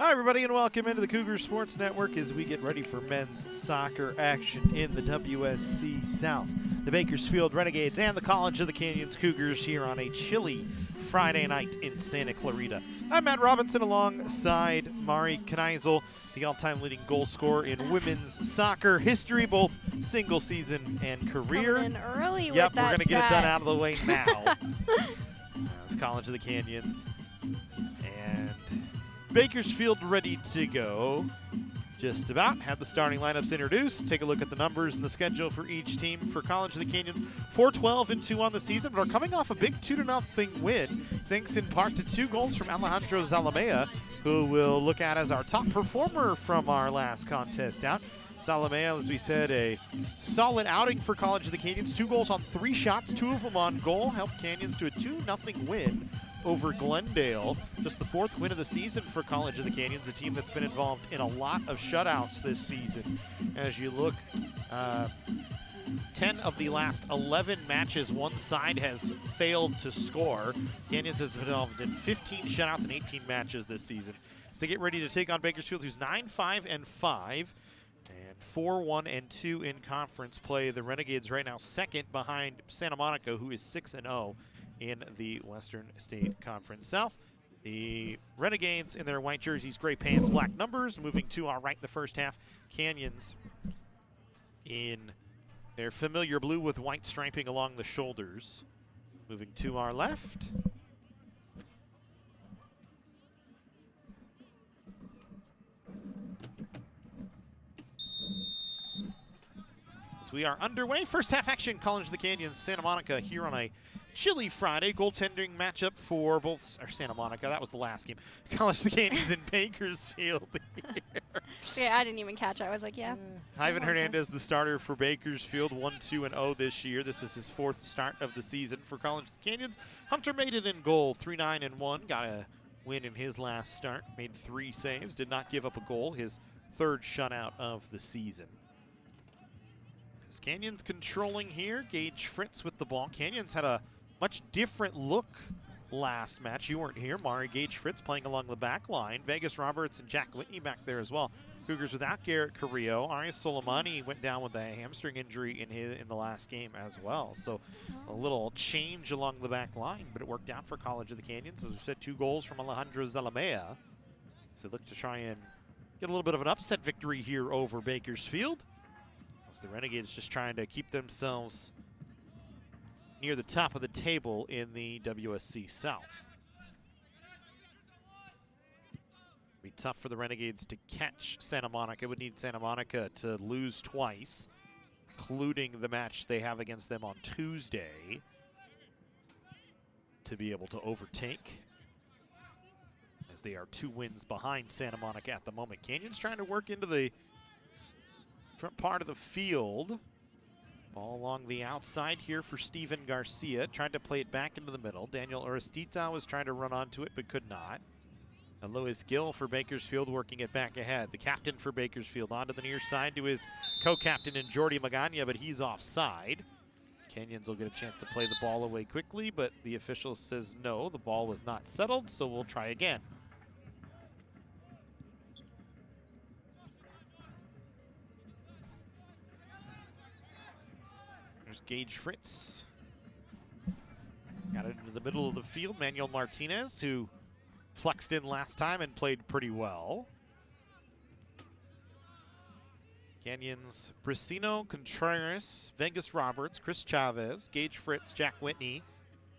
Hi, everybody, and welcome into the Cougar Sports Network as we get ready for men's soccer action in the WSC South. The Bakersfield Renegades and the College of the Canyons Cougars here on a chilly Friday night in Santa Clarita. I'm Matt Robinson alongside Mari Kneisel, the all-time leading goal scorer in women's soccer history, both single season and career. Coming in early Yep, with we're that going to get it done stat. out of the way now. It's College of the Canyons. And Bakersfield ready to go. Just about. Had the starting lineups introduced. Take a look at the numbers and the schedule for each team. For College of the Canyons, 4-12-2 on the season, but are coming off a big 2-0 win, thanks in part to 2 goals from Alejandro Zalamea, who we'll look at as our top performer from our last contest out. Zalamea, as we said, a solid outing for College of the Canyons. 2 goals on 3 shots, 2 of them on goal, helped Canyons to a 2-0 win over Glendale. Just the 4th win of the season for College of the Canyons, a team that's been involved in a lot of shutouts this season. As you look, 10 of the last 11 matches, one side has failed to score. Canyons has been involved in 15 shutouts in 18 matches this season. So they get ready to take on Bakersfield, who's 9-5-5 and 4-1-2 in conference play. The Renegades right now second behind Santa Monica, who is 6-0 in the Western State Conference South. The Renegades in their white jerseys, gray pants, black numbers, moving to our right in the first half. Canyons in their familiar blue with white striping along the shoulders, moving to our left. As we are underway, first half action, College of the Canyons, Santa Monica here on a chilly Friday. Goaltending matchup for both, or Santa Monica, that was the last game. College of the Canyons in Bakersfield here. Yeah, I didn't even catch it. I was like, yeah. Ivan Hernandez, the starter for Bakersfield, 1-2-0 this year. This is his 4th start of the season for College of the Canyons. Hunter made it in goal, 3-9-1. Got a win in his last start, made 3 saves, did not give up a goal, his 3rd shutout of the season. As Canyons controlling here, Gage Fritz with the ball. Canyons had a much different look last match. You weren't here. Mari Gage Fritz playing along the back line. Vegas Roberts and Jack Whitney back there as well. Cougars without Garrett Carrillo. Arias Soleimani went down with a hamstring injury in the last game as well. So a little change along the back line, but it worked out for College of the Canyons. As we said, 2 goals from Alejandro Zalamea. So look to try and get a little bit of an upset victory here over Bakersfield. As the Renegades just trying to keep themselves near the top of the table in the WSC South. Be tough for the Renegades to catch Santa Monica. Would need Santa Monica to lose twice, including the match they have against them on Tuesday, to be able to overtake, as they are 2 wins behind Santa Monica at the moment. Canyons trying to work into the front part of the field. Ball along the outside here for Steven Garcia. Tried to play it back into the middle. Daniel Orestita was trying to run onto it but could not. And Louis Gill for Bakersfield working it back ahead. The captain for Bakersfield onto the near side to his co-captain in Jordi Magana, but he's offside. Canyons will get a chance to play the ball away quickly, but the official says no, the ball was not settled, so we'll try again. There's Gage Fritz. Got it into the middle of the field. Manuel Martinez, who flexed in last time and played pretty well. Canyons, Brasino, Contreras, Vegas Roberts, Chris Chavez, Gage Fritz, Jack Whitney,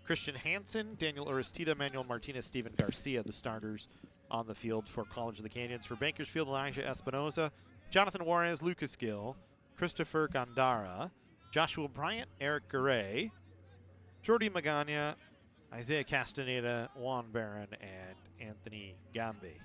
Christian Hansen, Daniel Orestita, Manuel Martinez, Steven Garcia, the starters on the field for College of the Canyons. For Bakersfield, Elijah Espinoza, Jonathan Juarez, Lucas Gill, Christopher Gandara, Joshua Bryant, Eric Garay, Jordi Magana, Isaiah Castaneda, Juan Barron, and Anthony Gambe.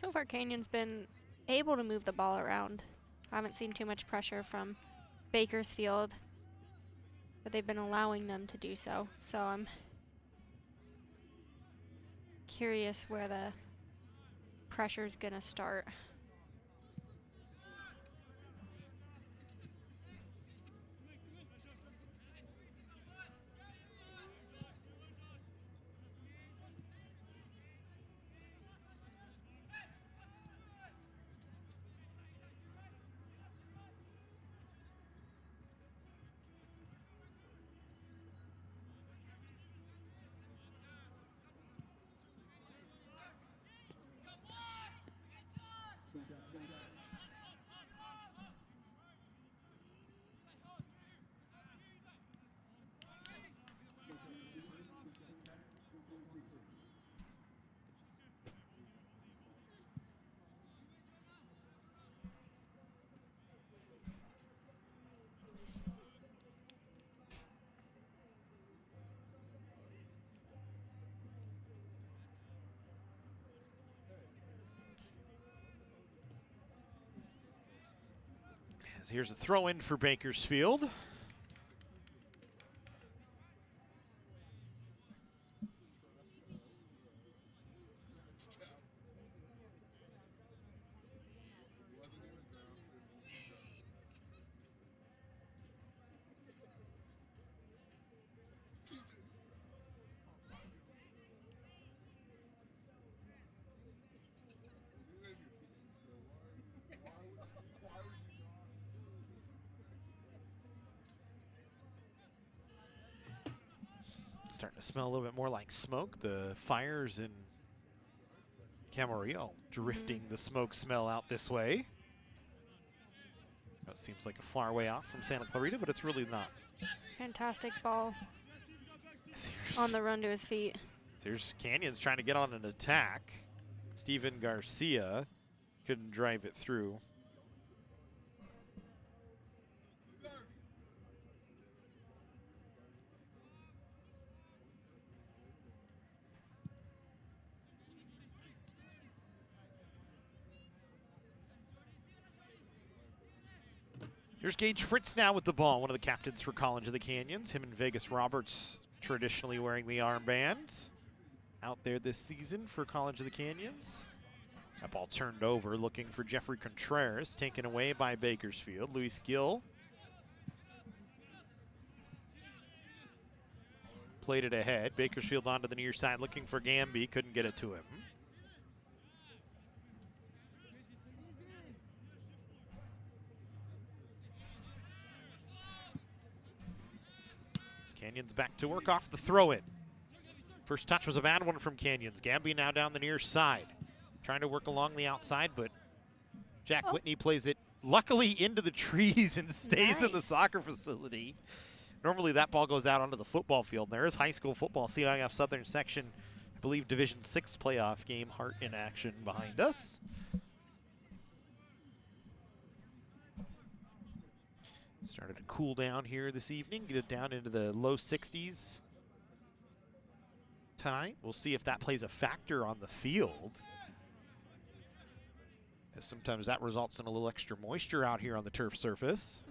So far, Canyon's been able to move the ball around. I haven't seen too much pressure from Bakersfield, but they've been allowing them to do so. So I'm curious where the pressure's gonna start. As here's a throw in for Bakersfield. Starting to smell a little bit more like smoke. The fires in Camarillo drifting the smoke smell out this way. That seems like a far way off from Santa Clarita, but it's really not. Fantastic ball on the run to his feet. Here's Canyons trying to get on an attack. Steven Garcia couldn't drive it through. Here's Gage Fritz now with the ball, one of the captains for College of the Canyons. Him and Vegas Roberts traditionally wearing the armbands out there this season for College of the Canyons. That ball turned over, looking for Jeffrey Contreras, taken away by Bakersfield. Luis Gill played it ahead. Bakersfield onto the near side, looking for Gamby, couldn't get it to him. Canyons back to work off the throw-in. First touch was a bad one from Canyons. Gamby now down the near side. Trying to work along the outside, but Jack Whitney plays it luckily into the trees and stays in the soccer facility. Normally that ball goes out onto the football field. There is high school football, CIF Southern Section, I believe Division 6 playoff game, Hart in action behind us. Started to cool down here this evening, get it down into the low 60s tonight. We'll see if that plays a factor on the field, as sometimes that results in a little extra moisture out here on the turf surface.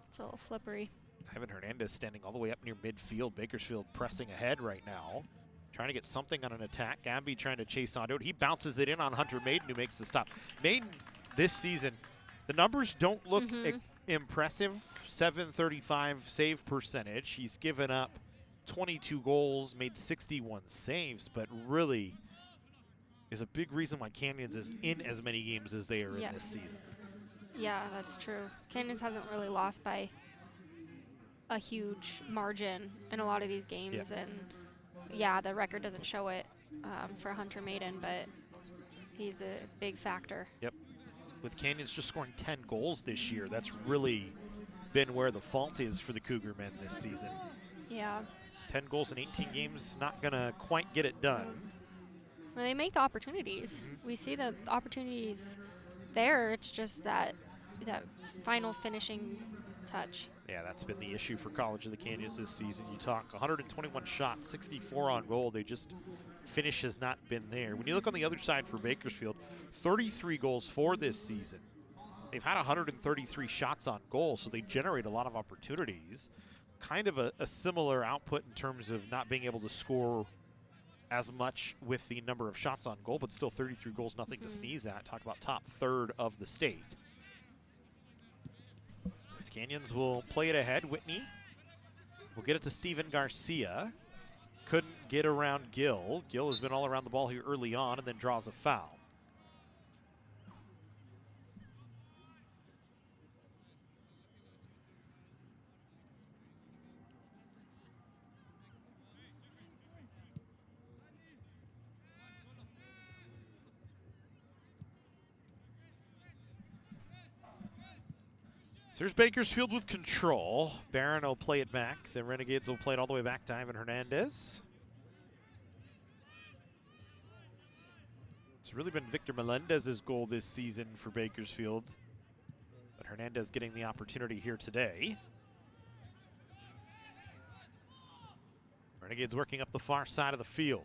It's a little slippery. Ivan Hernandez standing all the way up near midfield. Bakersfield pressing ahead right now, trying to get something on an attack. Gamby trying to chase onto it. He bounces it in on Hunter Maiden, who makes the stop. Maiden this season, the numbers don't look impressive. 735 save percentage. He's given up 22 goals, made 61 saves, but really is a big reason why Canyons is in as many games as they are in this season. Yeah, that's true. Canyons hasn't really lost by a huge margin in a lot of these games, and yeah, the record doesn't show it for Hunter Maiden, but he's a big factor. Yep. With Canyons just scoring 10 goals this year, that's really been where the fault is for the Cougar men this season. Yeah. 10 goals in 18 games, not going to quite get it done. Well, they make the opportunities. We see the opportunities there. It's just that final finishing touch. Yeah, that's been the issue for College of the Canyons this season. You talk 121 shots, 64 on goal. They just, finish has not been there. When you look on the other side for Bakersfield, 33 goals for this season. They've had 133 shots on goal, so they generate a lot of opportunities. Kind of a similar output in terms of not being able to score as much with the number of shots on goal, but still 33 goals, nothing to sneeze at. Talk about top third of the state. These Canyons will play it ahead. Whitney will get it to Steven Garcia. Couldn't get around Gill. Gill has been all around the ball here early on and then draws a foul. So here's Bakersfield with control. Barron will play it back. The Renegades will play it all the way back to Ivan Hernandez. It's really been Victor Melendez's goal this season for Bakersfield, but Hernandez getting the opportunity here today. Renegades working up the far side of the field.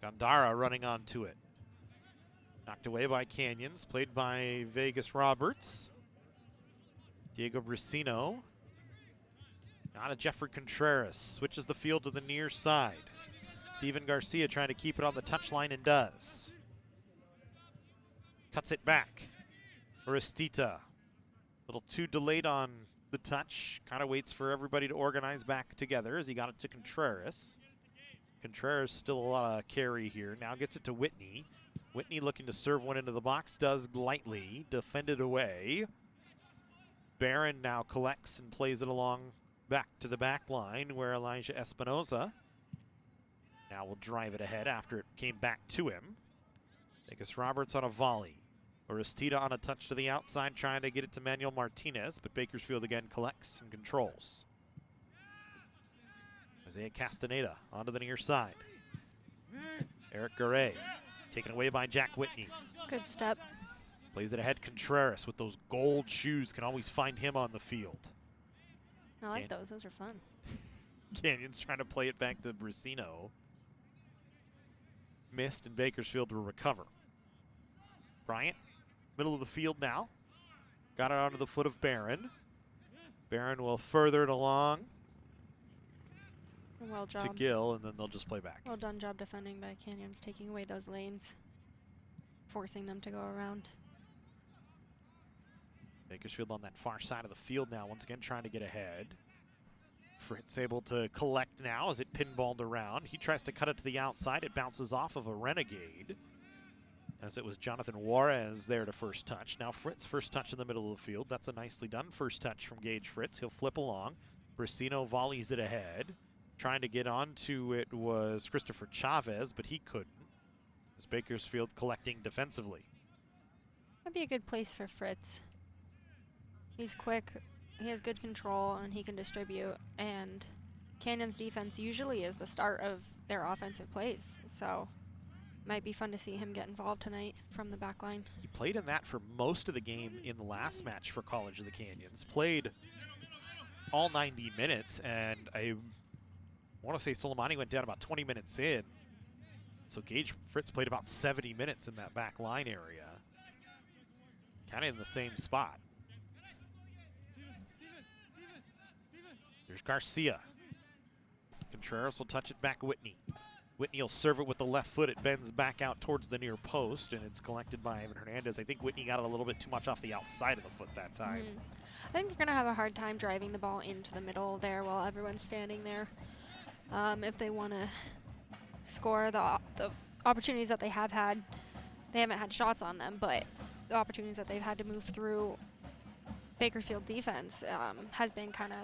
Gondara running onto it. Knocked away by Canyons, played by Vegas Roberts. Diego Bracino. Now to Jeffrey Contreras, switches the field to the near side. Steven Garcia trying to keep it on the touchline and does. Cuts it back. Aristita, a little too delayed on the touch. Kind of waits for everybody to organize back together as he got it to Contreras. Contreras still a lot of carry here. Now gets it to Whitney. Whitney looking to serve one into the box, does lightly, defended away. Barron now collects and plays it along back to the back line where Elijah Espinoza now will drive it ahead after it came back to him. Vegas Roberts on a volley. Aristida on a touch to the outside trying to get it to Manuel Martinez, but Bakersfield again collects and controls. Isaiah Castaneda onto the near side. Eric Garay taken away by Jack Whitney. Good step. Plays it ahead. Contreras with those gold shoes can always find him on the field. I like those. Those are fun. Canyons trying to play it back to Bracino. Missed, and Bakersfield will recover. Bryant, middle of the field now. Got it onto the foot of Barron. Barron will further it along Well to job. Gill, and then they'll just play back. Well done job defending by Canyons, taking away those lanes, forcing them to go around. Bakersfield on that far side of the field now, once again trying to get ahead. Fritz able to collect now as it pinballed around. He tries to cut it to the outside. It bounces off of a Renegade, as it was Jonathan Juarez there to first touch. Now Fritz first touch in the middle of the field. That's a nicely done first touch from Gage Fritz. He'll flip along. Bracino volleys it ahead. Trying to get onto it was Christopher Chavez, but he couldn't. As Bakersfield collecting defensively. That'd be a good place for Fritz. He's quick, he has good control, and he can distribute. And Canyons defense usually is the start of their offensive plays, so might be fun to see him get involved tonight from the back line. He played in that for most of the game in the last match for College of the Canyons. Played all 90 minutes, and I want to say Soleimani went down about 20 minutes in. So Gage Fritz played about 70 minutes in that back line area. Kind of in the same spot. There's Garcia. Contreras will touch it back Whitney. Whitney will serve it with the left foot. It bends back out towards the near post, and it's collected by Evan Hernandez. I think Whitney got it a little bit too much off the outside of the foot that time. I think they're going to have a hard time driving the ball into the middle there while everyone's standing there. If they want to score the opportunities that they have had, they haven't had shots on them, but the opportunities that they've had to move through Bakersfield defense has been kind of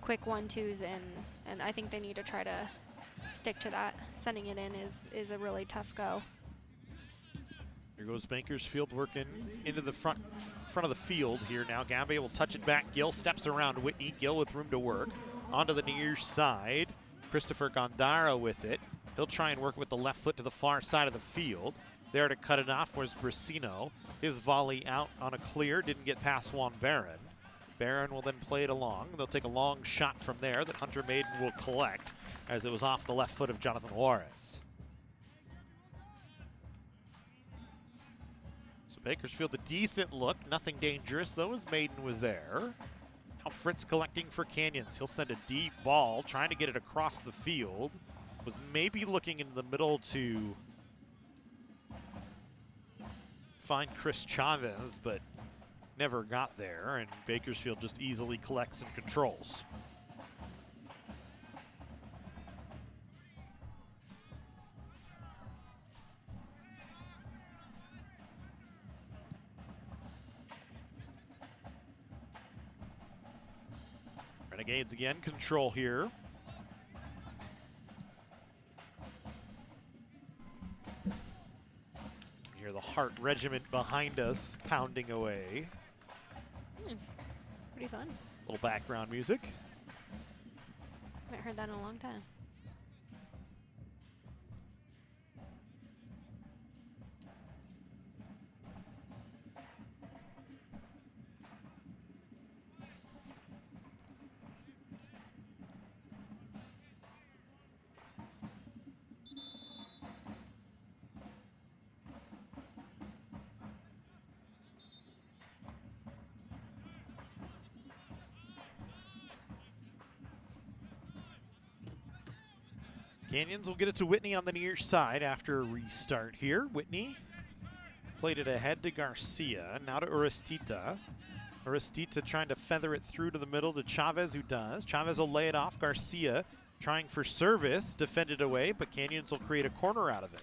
quick 1-2s, and I think they need to try to stick to that. Sending it in is a really tough go. Here goes Bakersfield working into the front of the field here now. Gambia will touch it back. Gill steps around Whitney. Gill with room to work. Onto the near side. Christopher Gondara with it. He'll try and work with the left foot to the far side of the field. There to cut it off was Bracino. His volley out on a clear. Didn't get past Juan Barron. Barron will then play it along. They'll take a long shot from there that Hunter Maiden will collect, as it was off the left foot of Jonathan Juarez. So Bakersfield, a decent look. Nothing dangerous, though, as Maiden was there. Now Fritz collecting for Canyons. He'll send a deep ball, trying to get it across the field. Was maybe looking into the middle to find Chris Chavez, but never got there, and Bakersfield just easily collects and controls. Renegades again, control here. Hear the Hart Regiment behind us pounding away. Nice. Pretty fun. Little background music. Haven't heard that in a long time. Canyons will get it to Whitney on the near side after a restart here. Whitney played it ahead to Garcia, now to Uristita. Uristita trying to feather it through to the middle to Chavez, who does. Chavez will lay it off. Garcia trying for service, defended away, but Canyons will create a corner out of it.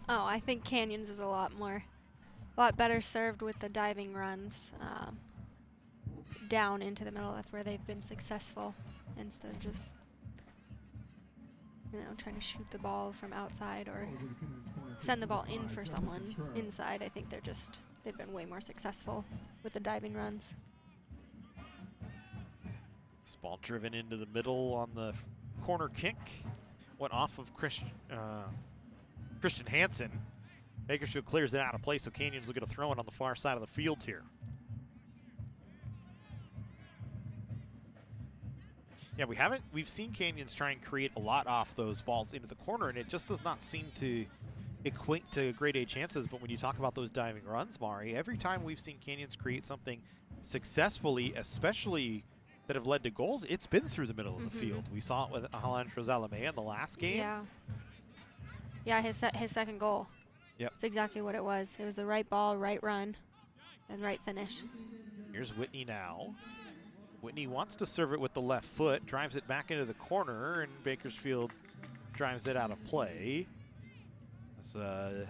Oh, I think Canyons is a lot better served with the diving runs down into the middle. That's where they've been successful instead of just, trying to shoot the ball from outside or send the ball in for someone inside. I think they've been way more successful with the diving runs. This ball driven into the middle on the corner kick. Went off of Christian Hansen. Bakersfield clears it out of play, so Canyons will get a throw in on the far side of the field here. Yeah, we've seen Canyons try and create a lot off those balls into the corner, and it just does not seem to equate to grade A chances. But when you talk about those diving runs, Mari, every time we've seen Canyons create something successfully, especially that have led to goals, it's been through the middle of the field. We saw it with Alejandro Zalamea in the last game. Yeah, his second goal. Yep. That's exactly what it was. It was the right ball, right run, and right finish. Here's Whitney now. Whitney wants to serve it with the left foot, drives it back into the corner, and Bakersfield drives it out of play. It's a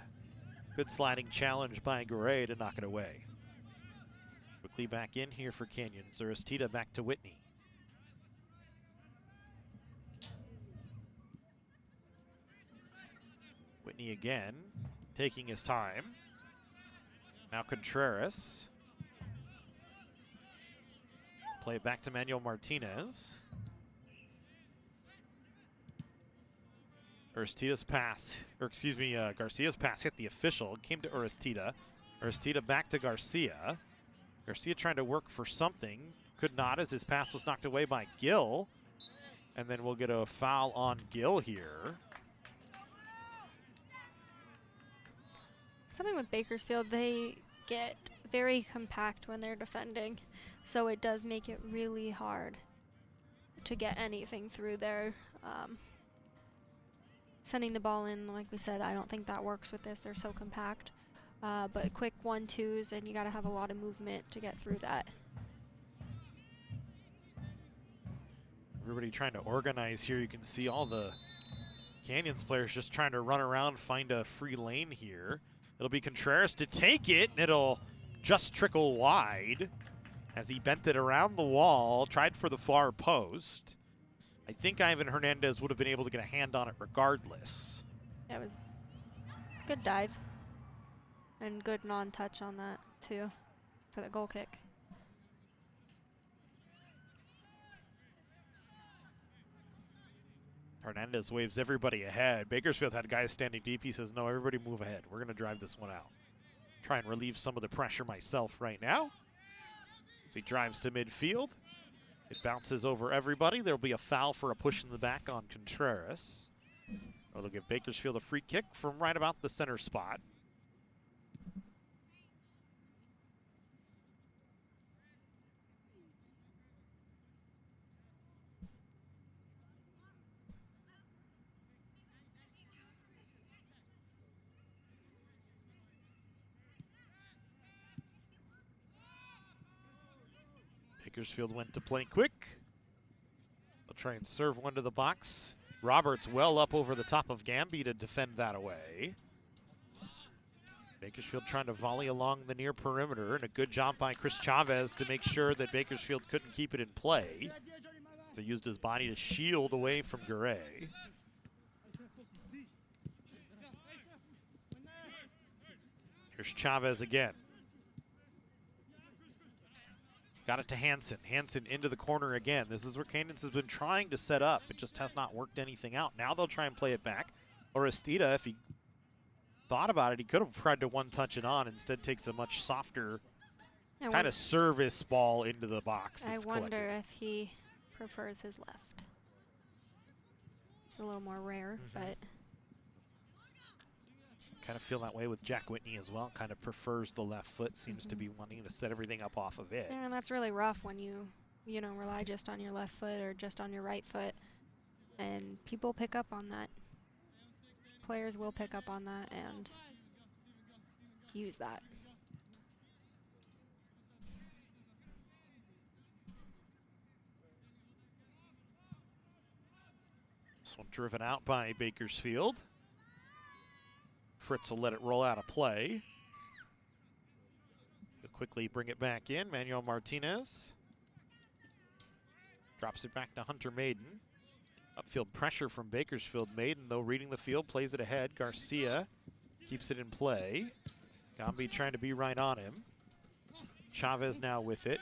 good sliding challenge by Garay to knock it away. Quickly back in here for Canyons. Uristita back to Whitney. Whitney again, taking his time. Now Contreras. Play it back to Manuel Martinez. Garcia's pass hit the official. Came to Uristita. Uristita back to Garcia. Garcia trying to work for something. Could not, as his pass was knocked away by Gill. And then we'll get a foul on Gill here. Something with Bakersfield, they get very compact when they're defending. So it does make it really hard to get anything through there. Sending the ball in, like we said, I don't think that works with this. They're so compact. But quick 1-2s, and you got to have a lot of movement to get through that. Everybody trying to organize here. You can see all the Canyons players just trying to run around, find a free lane here. It'll be Contreras to take it, and it'll just trickle wide as he bent it around the wall, tried for the far post. I think Ivan Hernandez would have been able to get a hand on it regardless. It was a good dive and good non-touch on that too for the goal kick. Hernandez waves everybody ahead. Bakersfield had guys standing deep. He says, no, everybody move ahead. We're going to drive this one out. Try and relieve some of the pressure myself right now. As he drives to midfield, it bounces over everybody. There'll be a foul for a push in the back on Contreras. It'll give Bakersfield a free kick from right about the center spot. Bakersfield went to play quick. They'll try and serve one to the box. Roberts well up over the top of Gamby to defend that away. Bakersfield trying to volley along the near perimeter, and a good job by Chris Chavez to make sure that Bakersfield couldn't keep it in play. So he used his body to shield away from Garay. Here's Chavez again. Got it to Hansen. Hansen into the corner again. This is where Canyons has been trying to set up. It just has not worked anything out. Now they'll try and play it back. Uristita, if he thought about it, he could have tried to one-touch it on. Instead takes a much softer kind of service ball into the box. I wonder if he prefers his left. It's a little more rare, but... kind of feel that way with Jack Whitney as well. Kind of prefers the left foot, seems to be wanting to set everything up off of it. Yeah, and that's really rough when you rely just on your left foot or just on your right foot. And people pick up on that. Players will pick up on that and use that. This one driven out by Bakersfield. Fritz will let it roll out of play. He'll quickly bring it back in. Manuel Martinez drops it back to Hunter Maiden. Upfield pressure from Bakersfield. Maiden, though, reading the field, plays it ahead. Garcia keeps it in play. Gambi trying to be right on him. Chavez now with it.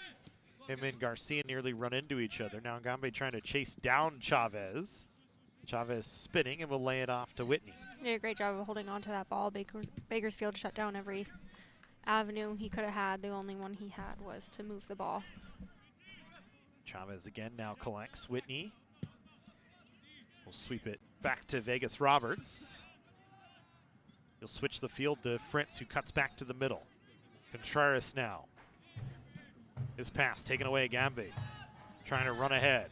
Him and Garcia nearly run into each other. Now Gambi trying to chase down Chavez. Chavez spinning and will lay it off to Whitney. He did a great job of holding on to that ball. Bakersfield shut down every avenue he could have had. The only one he had was to move the ball. Chavez again now collects. Whitney will sweep it back to Vegas Roberts. He'll switch the field to Fritz, who cuts back to the middle. Contreras now. His pass taken away. Gambi trying to run ahead.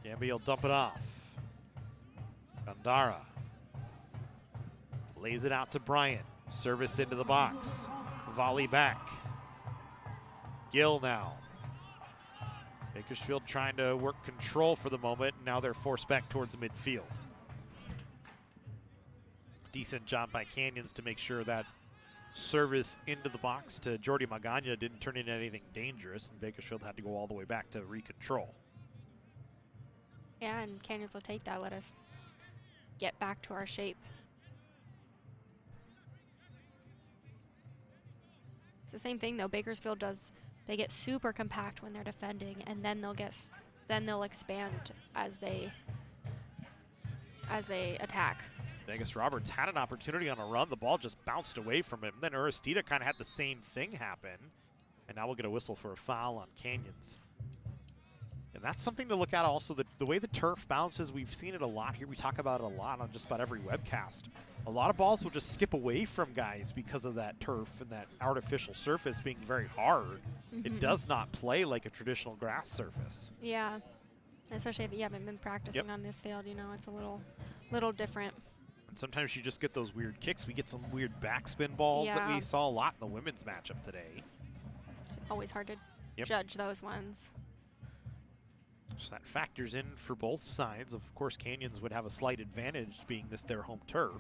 Gambi will dump it off. Gandara lays it out to Bryant. Service into the box. Volley back. Gill now. Bakersfield trying to work control for the moment. Now they're forced back towards midfield. Decent job by Canyons to make sure that service into the box to Jordi Magana didn't turn into anything dangerous, and Bakersfield had to go all the way back to recontrol. Yeah, and Canyons will take that, let us get back to our shape. It's the same thing though. Bakersfield does, they get super compact when they're defending, and then they'll expand as they attack. Vegas Roberts had an opportunity on a run. The ball just bounced away from him. Then Aristida kind of had the same thing happen. And now we'll get a whistle for a foul on Canyons. And that's something to look at also. The way the turf bounces, we've seen it a lot here. We talk about it a lot on just about every webcast. A lot of balls will just skip away from guys because of that turf and that artificial surface being very hard. It does not play like a traditional grass surface. Yeah, especially if you haven't been practicing on this field, it's a little different. And sometimes you just get those weird kicks. We get some weird backspin balls that we saw a lot in the women's matchup today. It's always hard to judge those ones. So that factors in for both sides. Of course, Canyons would have a slight advantage being this their home turf.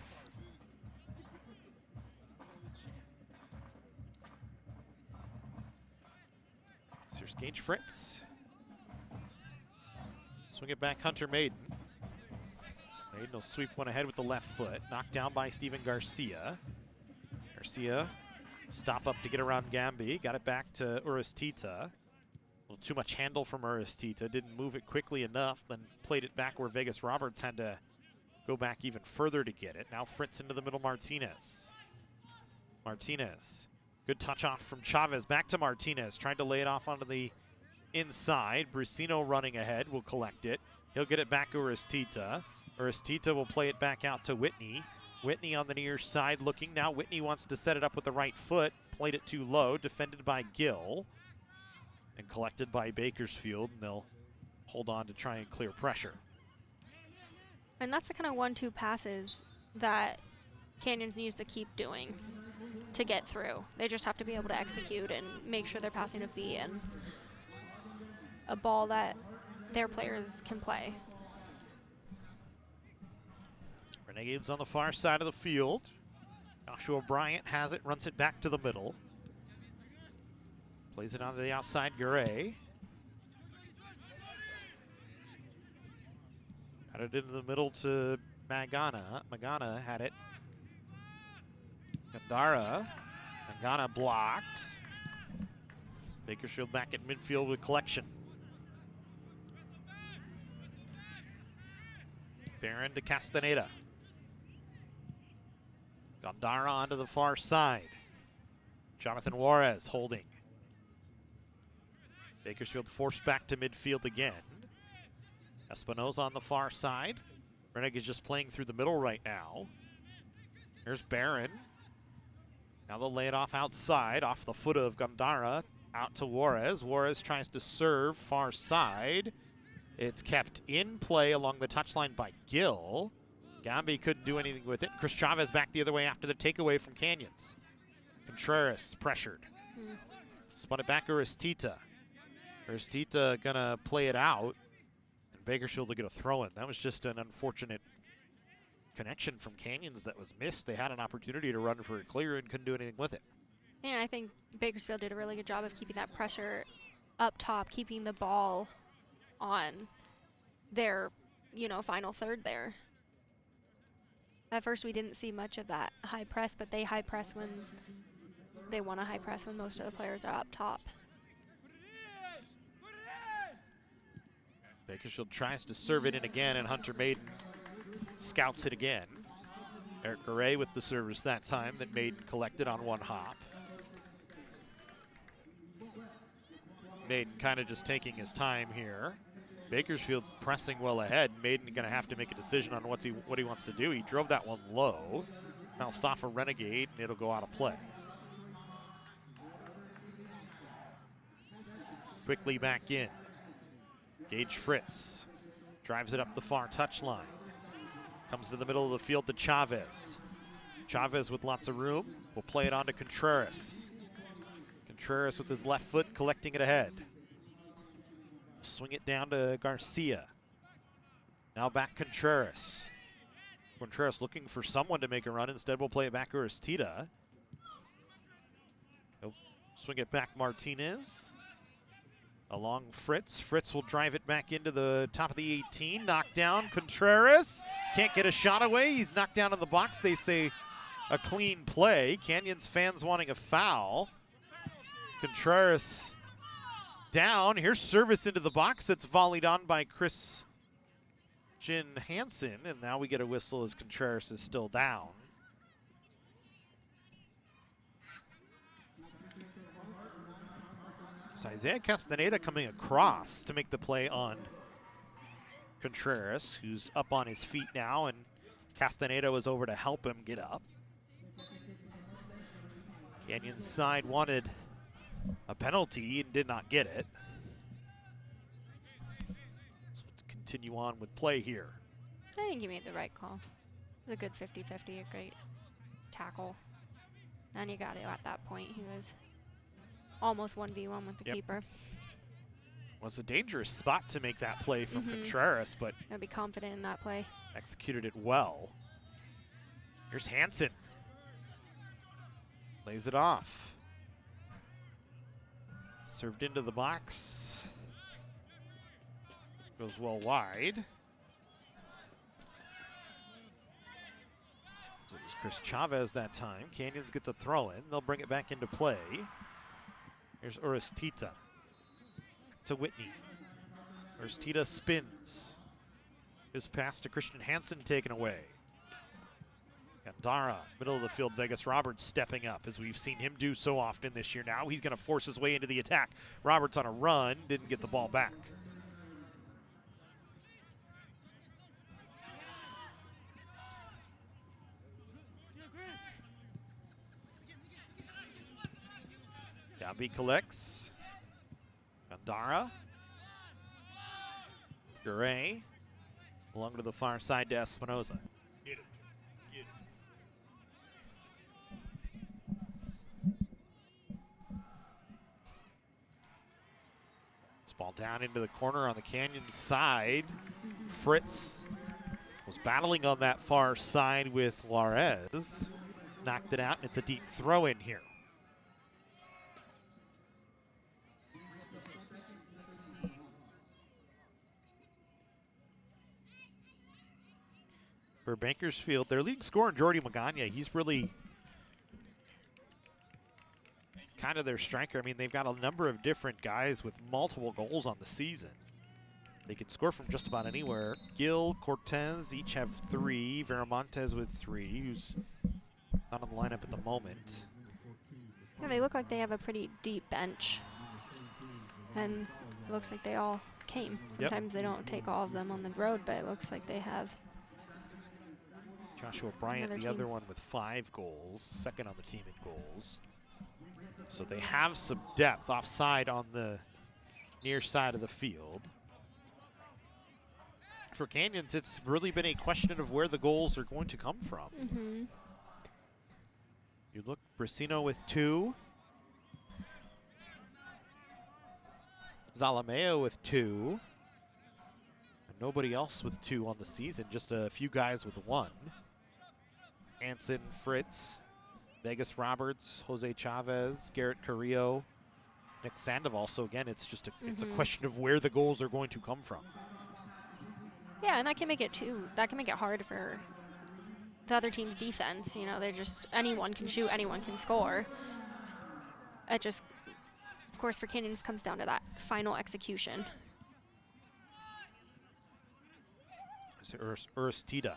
So here's Gage Fritz. Swing it back, Hunter Maiden. Maiden will sweep one ahead with the left foot. Knocked down by Steven Garcia. Garcia, stop up to get around Gambi. Got it back to Uristita. A little too much handle from Uristita. Didn't move it quickly enough. Then played it back where Vegas Roberts had to go back even further to get it. Now Fritz into the middle, Martinez. Martinez. Good touch off from Chavez. Back to Martinez. Trying to lay it off onto the inside. Brusino running ahead. Will collect it. He'll get it back to Uristita. Uristita will play it back out to Whitney. Whitney on the near side looking. Now Whitney wants to set it up with the right foot. Played it too low. Defended by Gill. And collected by Bakersfield. And they'll hold on to try and clear pressure. And that's the kind of 1-2 passes that Canyons needs to keep doing to get through. They just have to be able to execute and make sure they're passing a fee and a ball that their players can play. Renegades on the far side of the field. Joshua Bryant has it, runs it back to the middle. Plays it onto the outside, Garay. Got it into the middle to Magana. Magana had it. Gandara. Magana blocked. Bakersfield back at midfield with collection. Barron to Castaneda. Gandara onto the far side. Jonathan Juarez holding. Bakersfield forced back to midfield again. Espinoza on the far side. Renegades just playing through the middle right now. Here's Barron. Now they'll lay it off outside, off the foot of Gandara, out to Juarez. Juarez tries to serve far side. It's kept in play along the touchline by Gill. Gambi couldn't do anything with it. Chris Chavez back the other way after the takeaway from Canyons. Contreras pressured. Spun it back Aristita. Aristita gonna play it out. And Bakersfield will get a throw in. That was just an unfortunate connection from Canyons that was missed. They had an opportunity to run for a clear and couldn't do anything with it. Yeah, I think Bakersfield did a really good job of keeping that pressure up top, keeping the ball on their, final third there. At first, we didn't see much of that high press, but they high press when they want to high press when most of the players are up top. Bakersfield tries to serve it in again, and Hunter Maiden scouts it again. Eric Garay with the service that time, that Maiden collected on one hop. Maiden kind of just taking his time here. Bakersfield pressing well ahead. Maiden going to have to make a decision on what he wants to do. He drove that one low. Now stop a Renegade, and it'll go out of play. Quickly back in. Gage Fritz drives it up the far touchline. Comes to the middle of the field to Chavez. Chavez with lots of room will play it on to Contreras. Contreras with his left foot collecting it ahead. Swing it down to Garcia. Now back Contreras. Contreras looking for someone to make a run. Instead, we'll play it back to Aristida. He'll swing it back Martinez. Along Fritz. Fritz will drive it back into the top of the 18. Knocked down. Contreras can't get a shot away. He's knocked down in the box. They say a clean play. Canyons fans wanting a foul. Contreras down. Here's service into the box. That's volleyed on by Chris Hansen. And now we get a whistle as Contreras is still down. So Isaiah Castaneda coming across to make the play on Contreras, who's up on his feet now, and Castaneda was over to help him get up. Canyons side wanted a penalty and did not get it. So let's continue on with play here. I think he made the right call. It was a good 50-50, a great tackle. And you got it at that point. He was almost 1v1 with the keeper. Well, it's a dangerous spot to make that play from Contreras, but I'd be confident in that play. Executed it well. Here's Hansen. Lays it off. Served into the box. Goes well wide. So it was Chris Chavez that time. Canyons gets a throw in. They'll bring it back into play. Here's Uristita to Whitney. Uristita spins. His pass to Christian Hansen taken away. Gandara, middle of the field, Vegas Roberts stepping up, as we've seen him do so often this year now. He's going to force his way into the attack. Roberts on a run, didn't get the ball back. Gabi collects. Gandara. Garay. Along to the far side to Espinoza. This ball down into the corner on the Canyon side. Fritz was battling on that far side with Juarez. Knocked it out, and it's a deep throw in here. For Bakersfield, their leading scorer, Jordy Magana, he's really kind of their striker. I mean, they've got a number of different guys with multiple goals on the season. They can score from just about anywhere. Gil, Cortez each have 3. Veramontes with 3, who's not on the lineup at the moment. Yeah, they look like they have a pretty deep bench. And it looks like they all came. Sometimes they don't take all of them on the road, but it looks like they have Joshua Bryant, Another the other team. one with 5 goals, second on the team in goals. So they have some depth offside on the near side of the field. For Canyons, it's really been a question of where the goals are going to come from. Mm-hmm. You look, Brasino with 2. Zalameo with 2. And nobody else with 2 on the season, just a few guys with 1. Anson, Fritz, Vegas Roberts, Jose Chavez, Garrett Carrillo, Nick Sandoval. So again, it's just it's a question of where the goals are going to come from. Yeah, and that can make it hard for the other team's defense. You know, they're just, anyone can shoot, anyone can score. It just, of course, for Canyons comes down to that final execution. Urstida.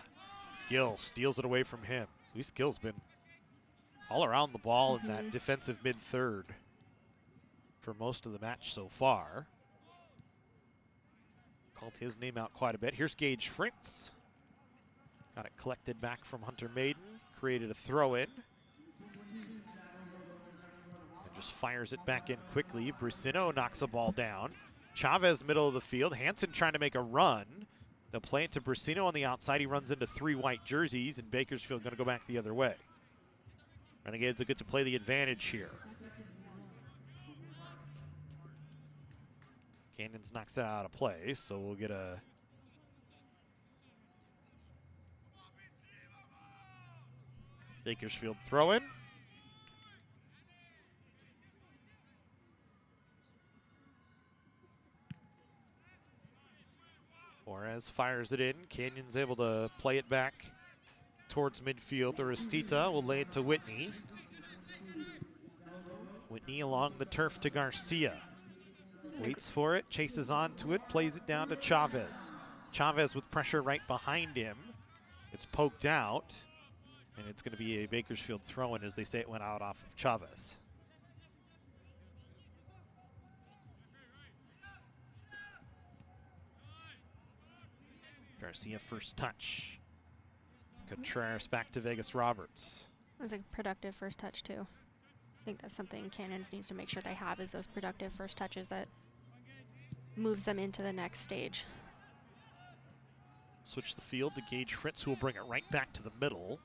Gill steals it away from him. At least Gill's been all around the ball in that defensive mid-third for most of the match so far. Called his name out quite a bit. Here's Gage Fritz. Got it collected back from Hunter Maiden. Created a throw-in. And just fires it back in quickly. Brasino knocks a ball down. Chavez middle of the field. Hansen trying to make a run. They'll play it to Brasino on the outside. He runs into 3 white jerseys, and Bakersfield going to go back the other way. Renegades will get to play the advantage here. Canyons knocks that out of play, so we'll get a Bakersfield throw-in. Juarez fires it in. Canyons able to play it back towards midfield. Aristita will lay it to Whitney. Whitney along the turf to Garcia. Waits for it, chases onto it, plays it down to Chavez. Chavez with pressure right behind him. It's poked out, and it's going to be a Bakersfield throw-in, as they say it went out off of Chavez. Garcia first touch. Contreras back to Vegas Roberts. It was a productive first touch too. I think that's something Canyons needs to make sure they have, is those productive first touches that moves them into the next stage. Switch the field to Gage Fritz, who will bring it right back to the middle.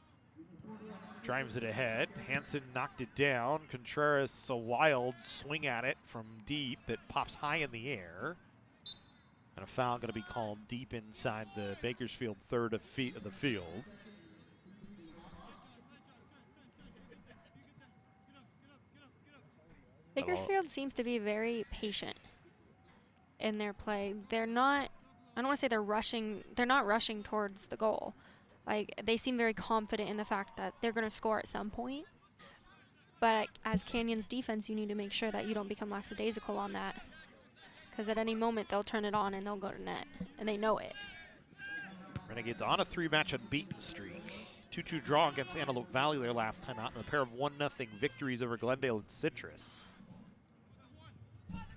Drives it ahead. Hansen knocked it down. Contreras, a wild swing at it from deep that pops high in the air. And a foul going to be called deep inside the Bakersfield third of the field. Bakersfield seems to be very patient in their play. They're not, I don't want to say they're not rushing towards the goal. Like, they seem very confident in the fact that they're going to score at some point. But as Canyons defense, you need to make sure that you don't become lackadaisical on that. Because at any moment, they'll turn it on and they'll go to net. And they know it. Renegades on a 3-match unbeaten streak. 2-2 draw against Antelope Valley their last time out, and a pair of 1-0 victories over Glendale and Citrus.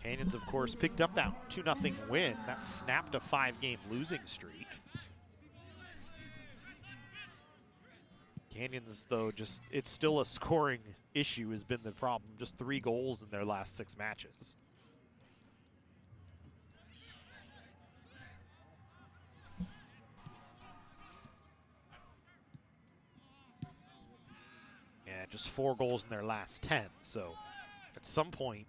Canyons, of course, picked up that 2-0 win. That snapped a 5-game losing streak. Canyons, though, it's still a scoring issue has been the problem. Just 3 goals in their last 6 matches. Yeah, just 4 goals in their last 10. So at some point,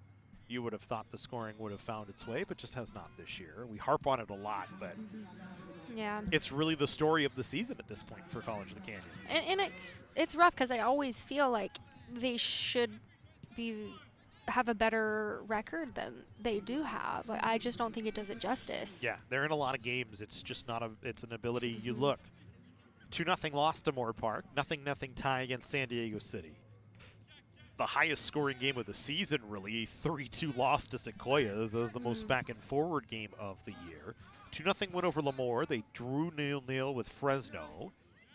you would have thought the scoring would have found its way, but just has not this year. We harp on it a lot, but yeah, it's really the story of the season at this point for College of the Canyons. And it's rough because I always feel like they should have a better record than they do have. Like, I just don't think it does it justice. Yeah, they're in a lot of games. It's just not it's an ability. You look, 2-0 loss to Moore Park, 0-0 tie against San Diego City. The highest scoring game of the season, really, 3-2 loss to Sequoias. That was the most back and forward game of the year. 2-0 win over Lemoore. They drew 0-0 with Fresno.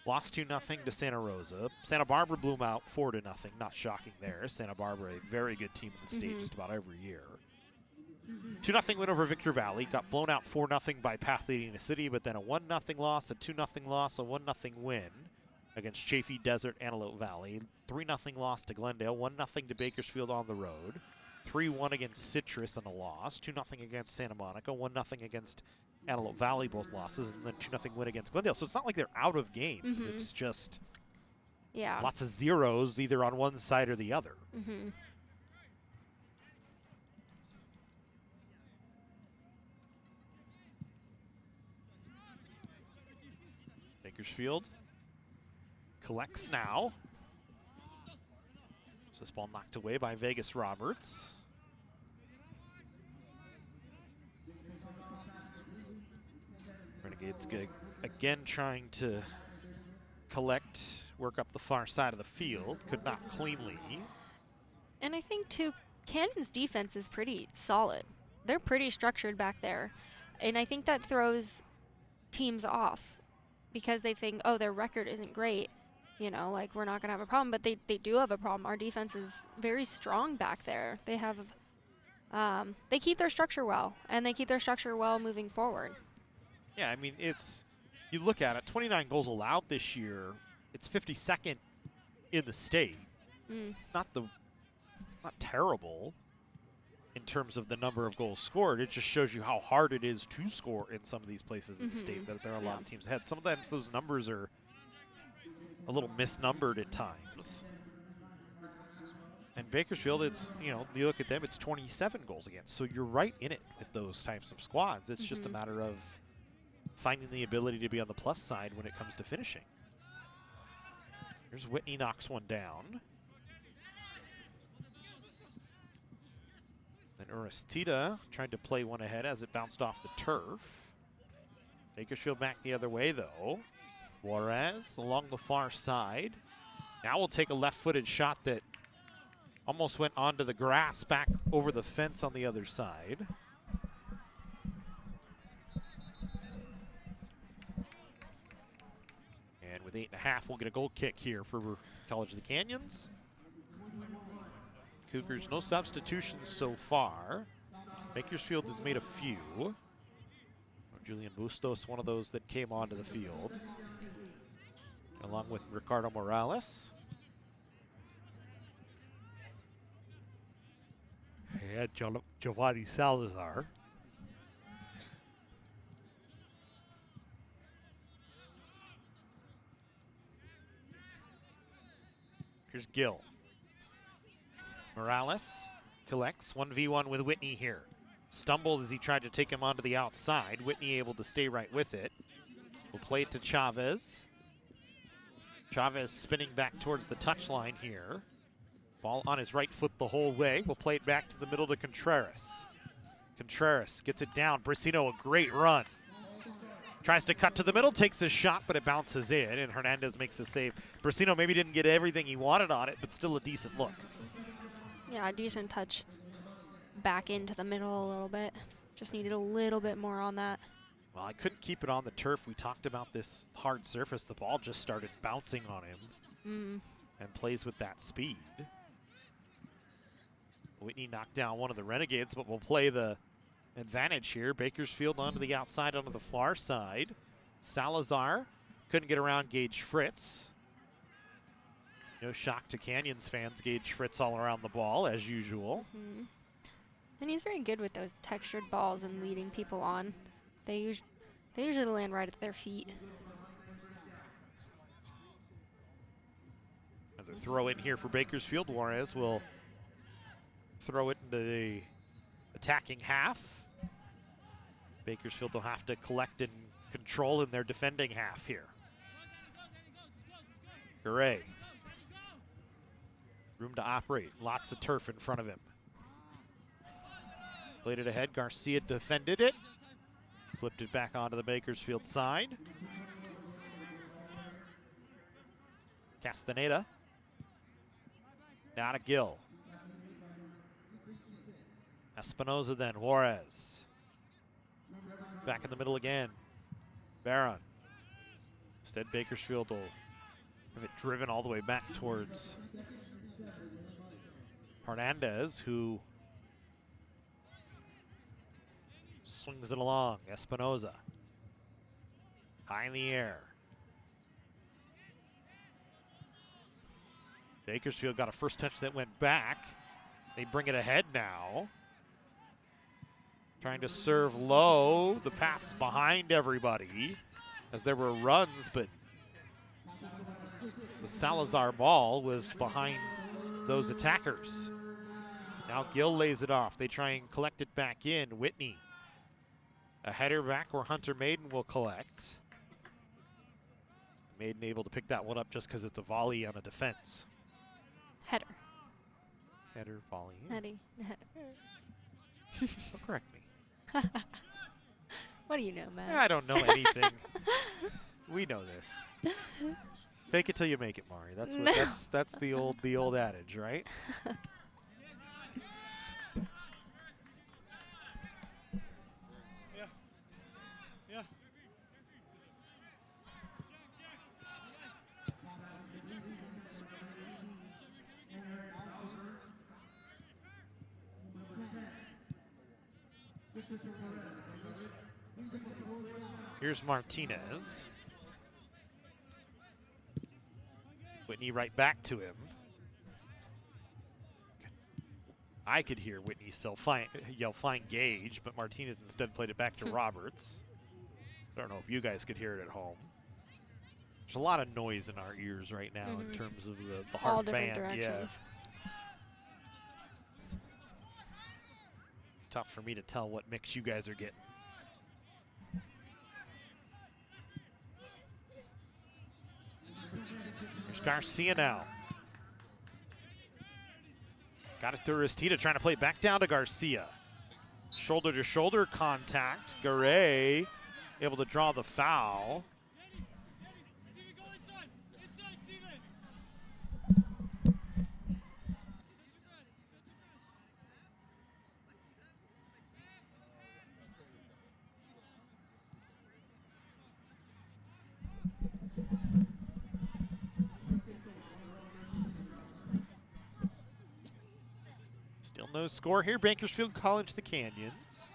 Lost 2-0 to Santa Rosa. Santa Barbara blew them out 4-0. Not shocking there. Santa Barbara, a very good team in the state just about every year. 2-0 win over Victor Valley. Got blown out 4-0 by Pasadena City, but then a 1-0 loss, a 2-0 loss, a 1-0 win. against Chaffee Desert, Antelope Valley. 3-0 loss to Glendale, 1-0 to Bakersfield on the road. 3-1 against Citrus and a loss, 2-0 against Santa Monica, 1-0 against Antelope Valley, both losses, and then 2-0 win against Glendale. So it's not like they're out of games. It's just lots of zeros either on one side or the other. Bakersfield collects now. So this ball knocked away by Vegas Roberts. Renegades again trying to collect, work up the far side of the field. Could not cleanly. And I think, too, Cannon's defense is pretty solid. They're pretty structured back there. And I think that throws teams off because they think, oh, their record isn't great. You know, like, we're not going to have a problem. But they do have a problem. Our defense is very strong back there. They have, they keep their structure well. And they keep their structure well moving forward. Yeah, I mean, you look at it, 29 goals allowed this year. It's 52nd in the state. Not terrible in terms of the number of goals scored. It just shows you how hard it is to score in some of these places in the state, that there are a lot of teams ahead. Sometimes those numbers are a little misnumbered at times. And Bakersfield, it's, you look at them, it's 27 goals against. So you're right in it with those types of squads. It's just a matter of finding the ability to be on the plus side when it comes to finishing. Here's Whitney, knocks one down. And Uristida tried to play one ahead as it bounced off the turf. Bakersfield back the other way, though. Juarez along the far side. Now we'll take a left-footed shot that almost went onto the grass back over the fence on the other side. And with 8.5, we'll get a goal kick here for College of the Canyons. Cougars, no substitutions so far. Bakersfield has made a few. Julian Bustos, one of those that came onto the field, along with Ricardo Morales. And Giovanni Salazar. Here's Gill. Morales collects 1v1 with Whitney here. Stumbled as he tried to take him onto the outside. Whitney able to stay right with it. We'll play it to Chavez. Chavez spinning back towards the touchline here. Ball on his right foot the whole way. We'll play it back to the middle to Contreras. Contreras gets it down. Brasino, a great run. Tries to cut to the middle, takes a shot, but it bounces in, and Hernandez makes a save. Brasino maybe didn't get everything he wanted on it, but still a decent look. Yeah, a decent touch back into the middle a little bit. Just needed a little bit more on that. Well, I couldn't keep it on the turf. We talked about this hard surface. The ball just started bouncing on him and plays with that speed. Whitney knocked down one of the Renegades, but we'll play the advantage here. Bakersfield onto the outside, onto the far side. Salazar couldn't get around Gage Fritz. No shock to Canyons fans. Gage Fritz all around the ball, as usual. And he's very good with those textured balls and leading people on. They usually land right at their feet. Another throw in here for Bakersfield. Juarez will throw it into the attacking half. Bakersfield will have to collect and control in their defending half here. Garay. Room to operate. Lots of turf in front of him. Played it ahead. Garcia defended it. Flipped it back onto the Bakersfield side. Castaneda. Now to Gill. Espinoza then. Juarez. Back in the middle again. Barron. Instead, Bakersfield will have it driven all the way back towards Hernandez, who swings it along. Espinoza. High in the air. Bakersfield got a first touch that went back. They bring it ahead now. Trying to serve low. The pass behind everybody as there were runs, but the Salazar ball was behind those attackers. Now Gill lays it off. They try and collect it back in. Whitney. A header back where Hunter Maiden will collect. Maiden able to pick that one up just because it's a volley on a defense. Header. Header, volley. Header. Don't correct me. What do you know, Matt? I don't know anything. We know this. Fake it till you make it, Mari. That's what, that's the old adage, right? Yeah. Here's Martinez. Whitney right back to him. I could hear Whitney still yell "Fine Gage," but Martinez instead played it back to Roberts. I don't know if you guys could hear it at home. There's a lot of noise in our ears right now in terms of the All heart different band. directions. Yeah. It's tough for me to tell what mix you guys are getting. Here's Garcia now. Got it to Aristida, trying to play it back down to Garcia. Shoulder to shoulder contact. Garay able to draw the foul. Still no score here. Bakersfield College, the Canyons.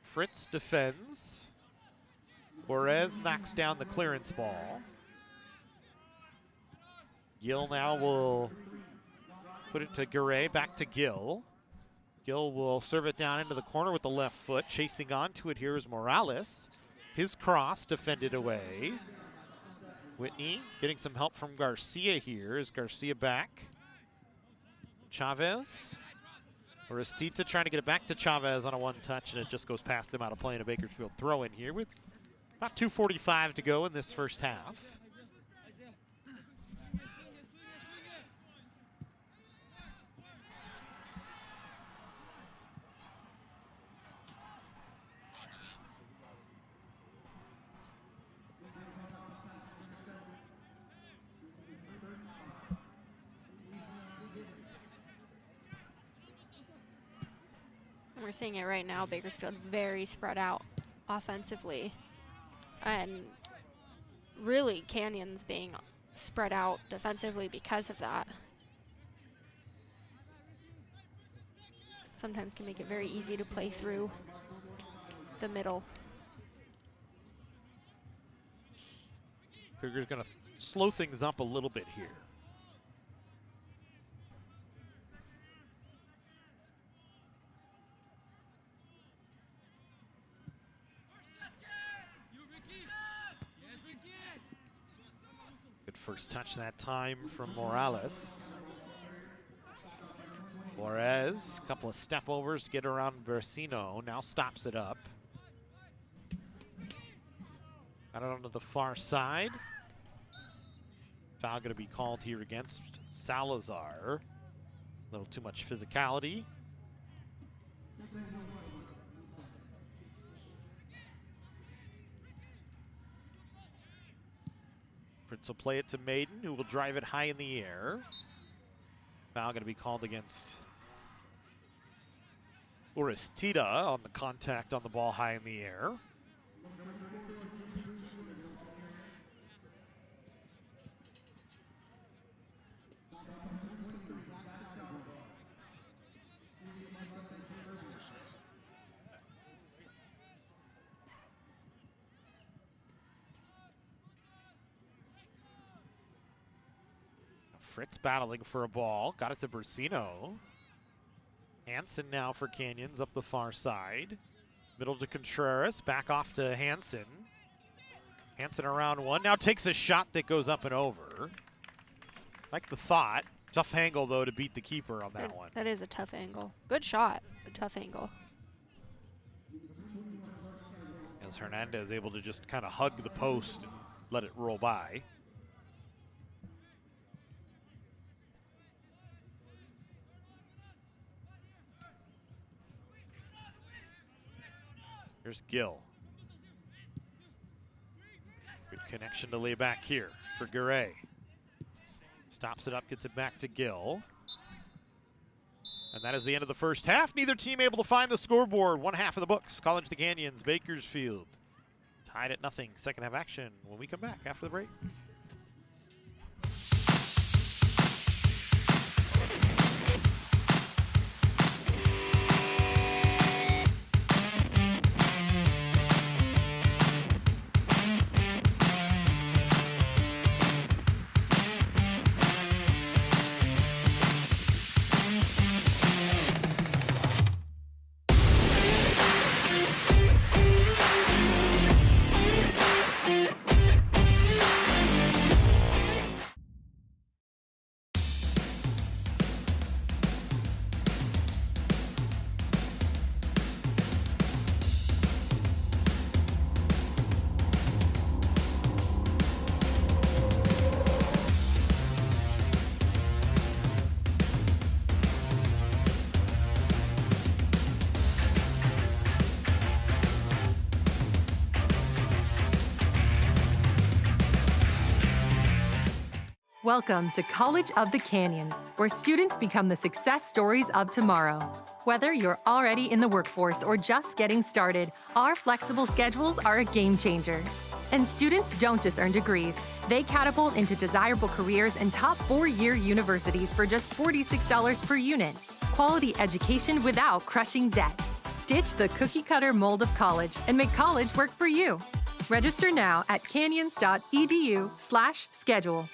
Fritz defends. Juarez knocks down the clearance ball. Gill now will put it to Garay, back to Gill. Gill will serve it down into the corner with the left foot. Chasing onto it here is Morales. His cross defended away. Whitney getting some help from Garcia here. Is Garcia back? Chavez. Aristita trying to get it back to Chavez on a one-touch, and it just goes past him out of play, and a Bakersfield throw in here with about 2:45 to go in this first half. We're seeing it right now. Bakersfield very spread out offensively. And really Canyons being spread out defensively because of that. Sometimes can make it very easy to play through the middle. Cougar's going to slow things up a little bit here. Good first touch that time from Morales. Juarez, a couple of step overs to get around Bersino, now stops it up. Got it onto the far side. Foul going to be called here against Salazar. A little too much physicality. Fritz will play it to Maiden, who will drive it high in the air. Foul going to be called against Aristida on the contact on the ball high in the air. Fritz battling for a ball. Got it to Brasino. Hansen now for Canyons up the far side. Middle to Contreras. Back off to Hansen. Hansen around one. Now takes a shot that goes up and over. Like the thought. Tough angle, though, to beat the keeper on that one. That is a tough angle. Good shot, but tough angle. As Hernandez able to just kind of hug the post and let it roll by. Here's Gill. Good connection to lay back here for Garay. Stops it up, gets it back to Gill. And that is the end of the first half. Neither team able to find the scoreboard. One half of the books. College to Canyons, Bakersfield. Tied at nothing. Second half action when we come back after the break. Welcome to College of the Canyons, where students become the success stories of tomorrow. Whether you're already in the workforce or just getting started, our flexible schedules are a game changer. And students don't just earn degrees, they catapult into desirable careers in top 4-year universities for just $46 per unit. Quality education without crushing debt. Ditch the cookie-cutter mold of college and make college work for you. Register now at canyons.edu/schedule.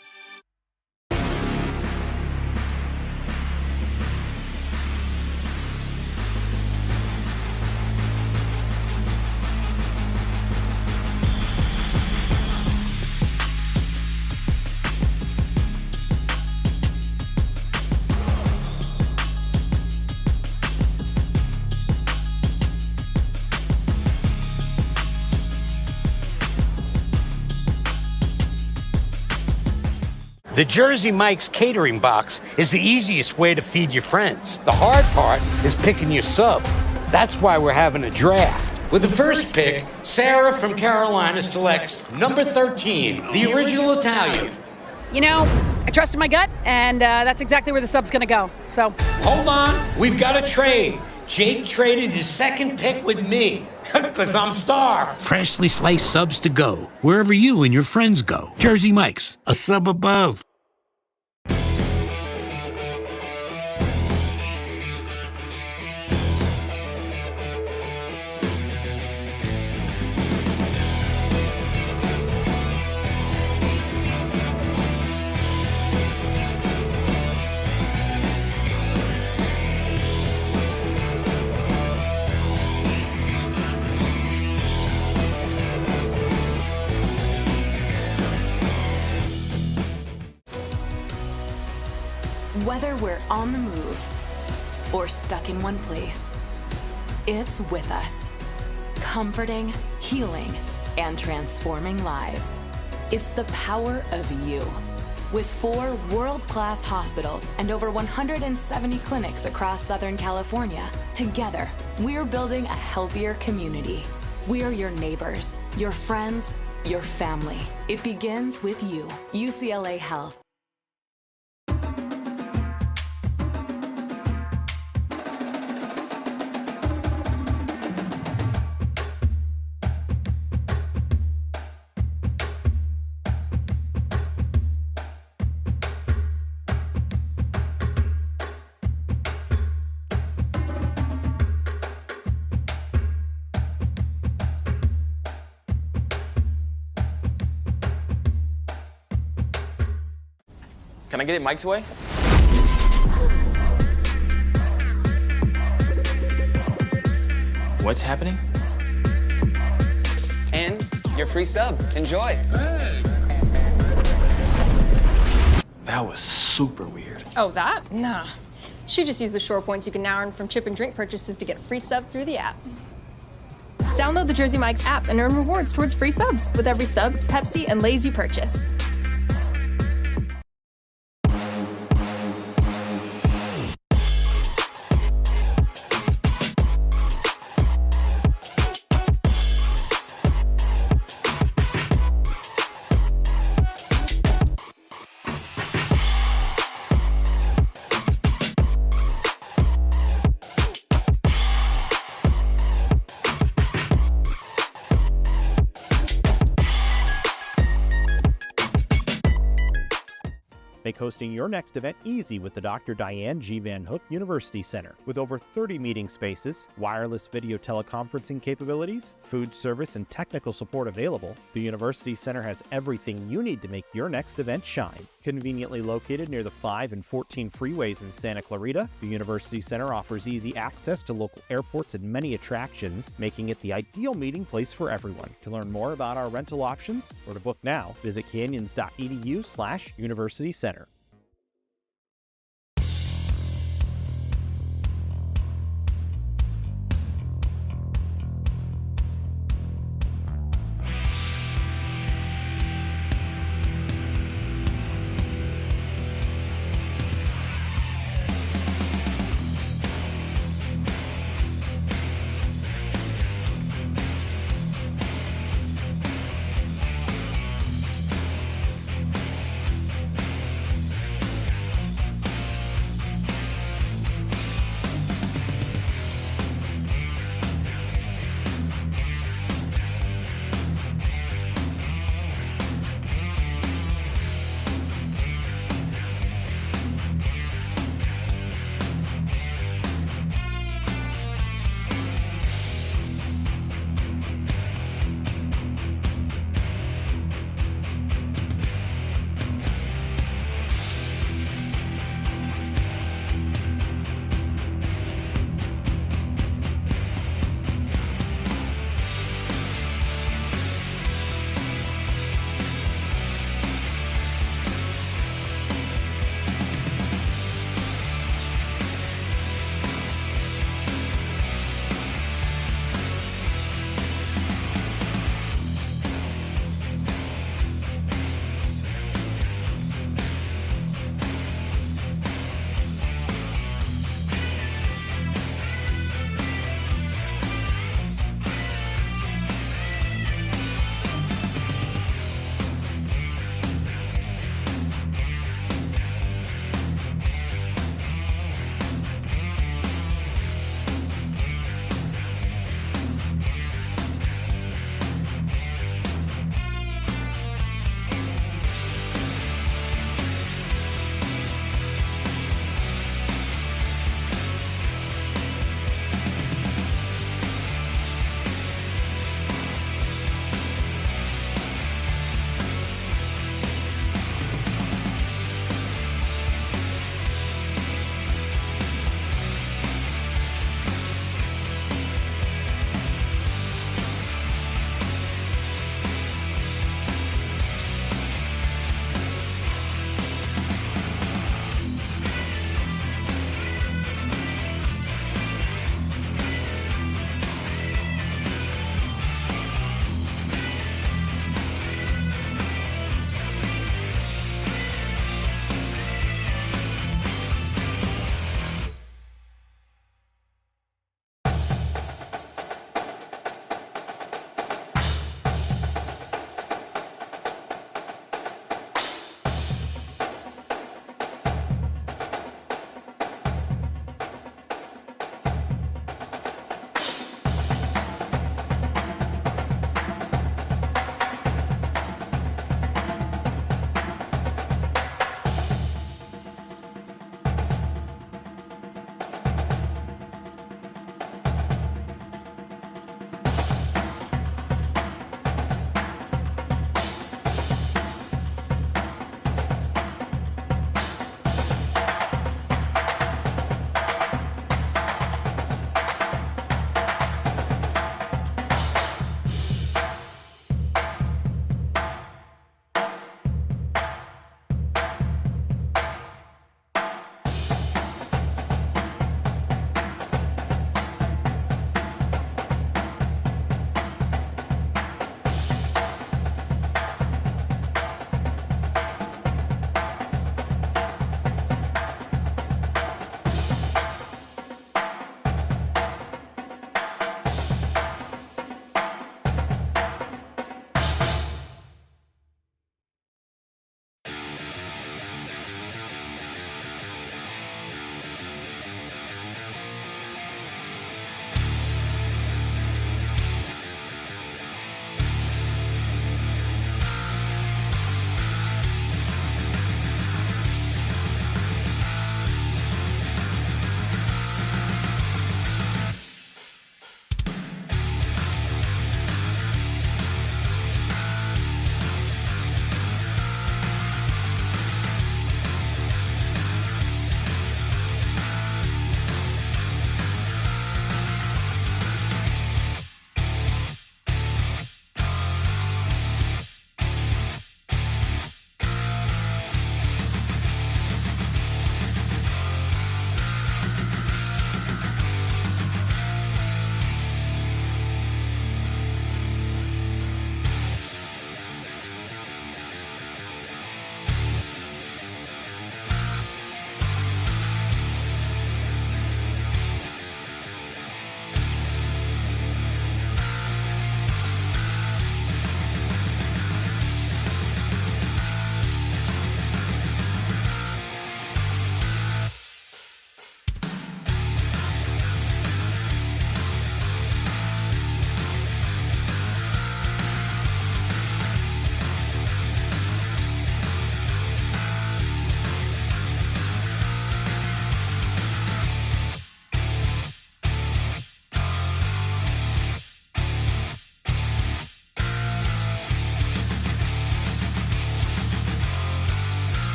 The Jersey Mike's catering box is the easiest way to feed your friends. The hard part is picking your sub. That's why we're having a draft. With the first pick, Sarah from Carolina selects number 13, the original Italian. You know, I trusted my gut, and that's exactly where the sub's gonna go, so. Hold on, we've got a trade. Jake traded his second pick with me, because I'm starved. Freshly sliced subs to go, wherever you and your friends go. Jersey Mike's, a sub above. Whether we're on the move or stuck in one place, it's with us, comforting, healing, and transforming lives. It's the power of you. With 4 world-class hospitals and over 170 clinics across Southern California, together, we're building a healthier community. We're your neighbors, your friends, your family. It begins with you. UCLA Health. Can I get it Mike's way? What's happening? And your free sub. Enjoy. That was super weird. Oh, that? Nah. She just used the shore points you can now earn from chip and drink purchases to get a free sub through the app. Download the Jersey Mike's app and earn rewards towards free subs with every sub, Pepsi, and Lay's you purchase. Make hosting your next event easy with the Dr. Diane G. Van Hook University Center. With over 30 meeting spaces, wireless video teleconferencing capabilities, food service, and technical support available, the University Center has everything you need to make your next event shine. Conveniently located near the 5 and 14 freeways in Santa Clarita, the University Center offers easy access to local airports and many attractions, making it the ideal meeting place for everyone. To learn more about our rental options or to book now, visit canyons.edu/University Center.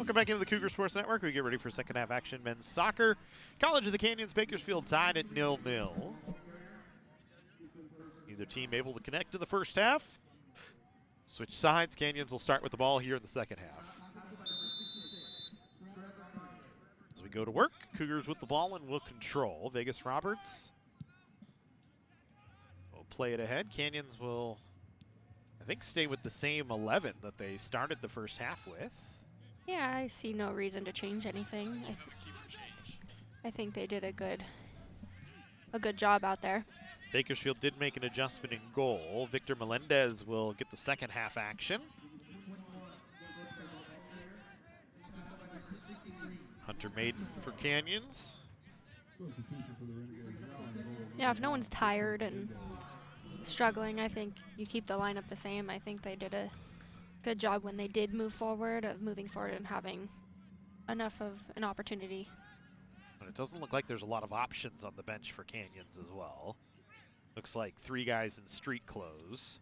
Welcome back into the Cougar Sports Network. We get ready for second half action. Men's soccer. College of the Canyons, Bakersfield tied at 0-0. Neither team able to connect to the first half. Switch sides. Canyons will start with the ball here in the second half. As we go to work, Cougars with the ball and will control. Vegas Roberts will play it ahead. Canyons will, I think, stay with the same 11 that they started the first half with. Yeah, I see no reason to change anything. I think they did a good job out there. Bakersfield did make an adjustment in goal. Victor Melendez will get the second half action. Hunter Maiden for Canyons. Yeah, if no one's tired and struggling, I think you keep the lineup the same. I think they did a good job when they did move forward, of moving forward and having enough of an opportunity. But it doesn't look like there's a lot of options on the bench for Canyons as well. Looks like 3 guys in street clothes.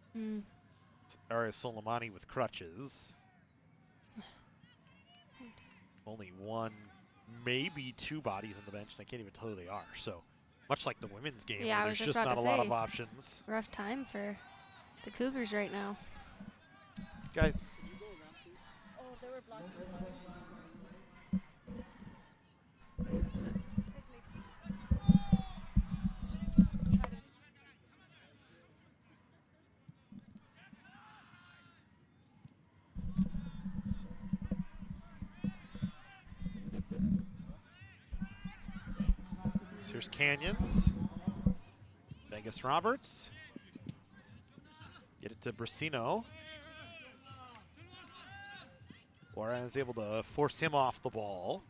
Arias Soleimani with crutches. Only 1, maybe 2 bodies on the bench, and I can't even tell who they are. So much like the women's game, Yeah, there's just not a lot of options. Rough time for the Cougars right now. Guys. So here's Canyons. Vegas Roberts. Get it to Brasino. Warren is able to force him off the ball.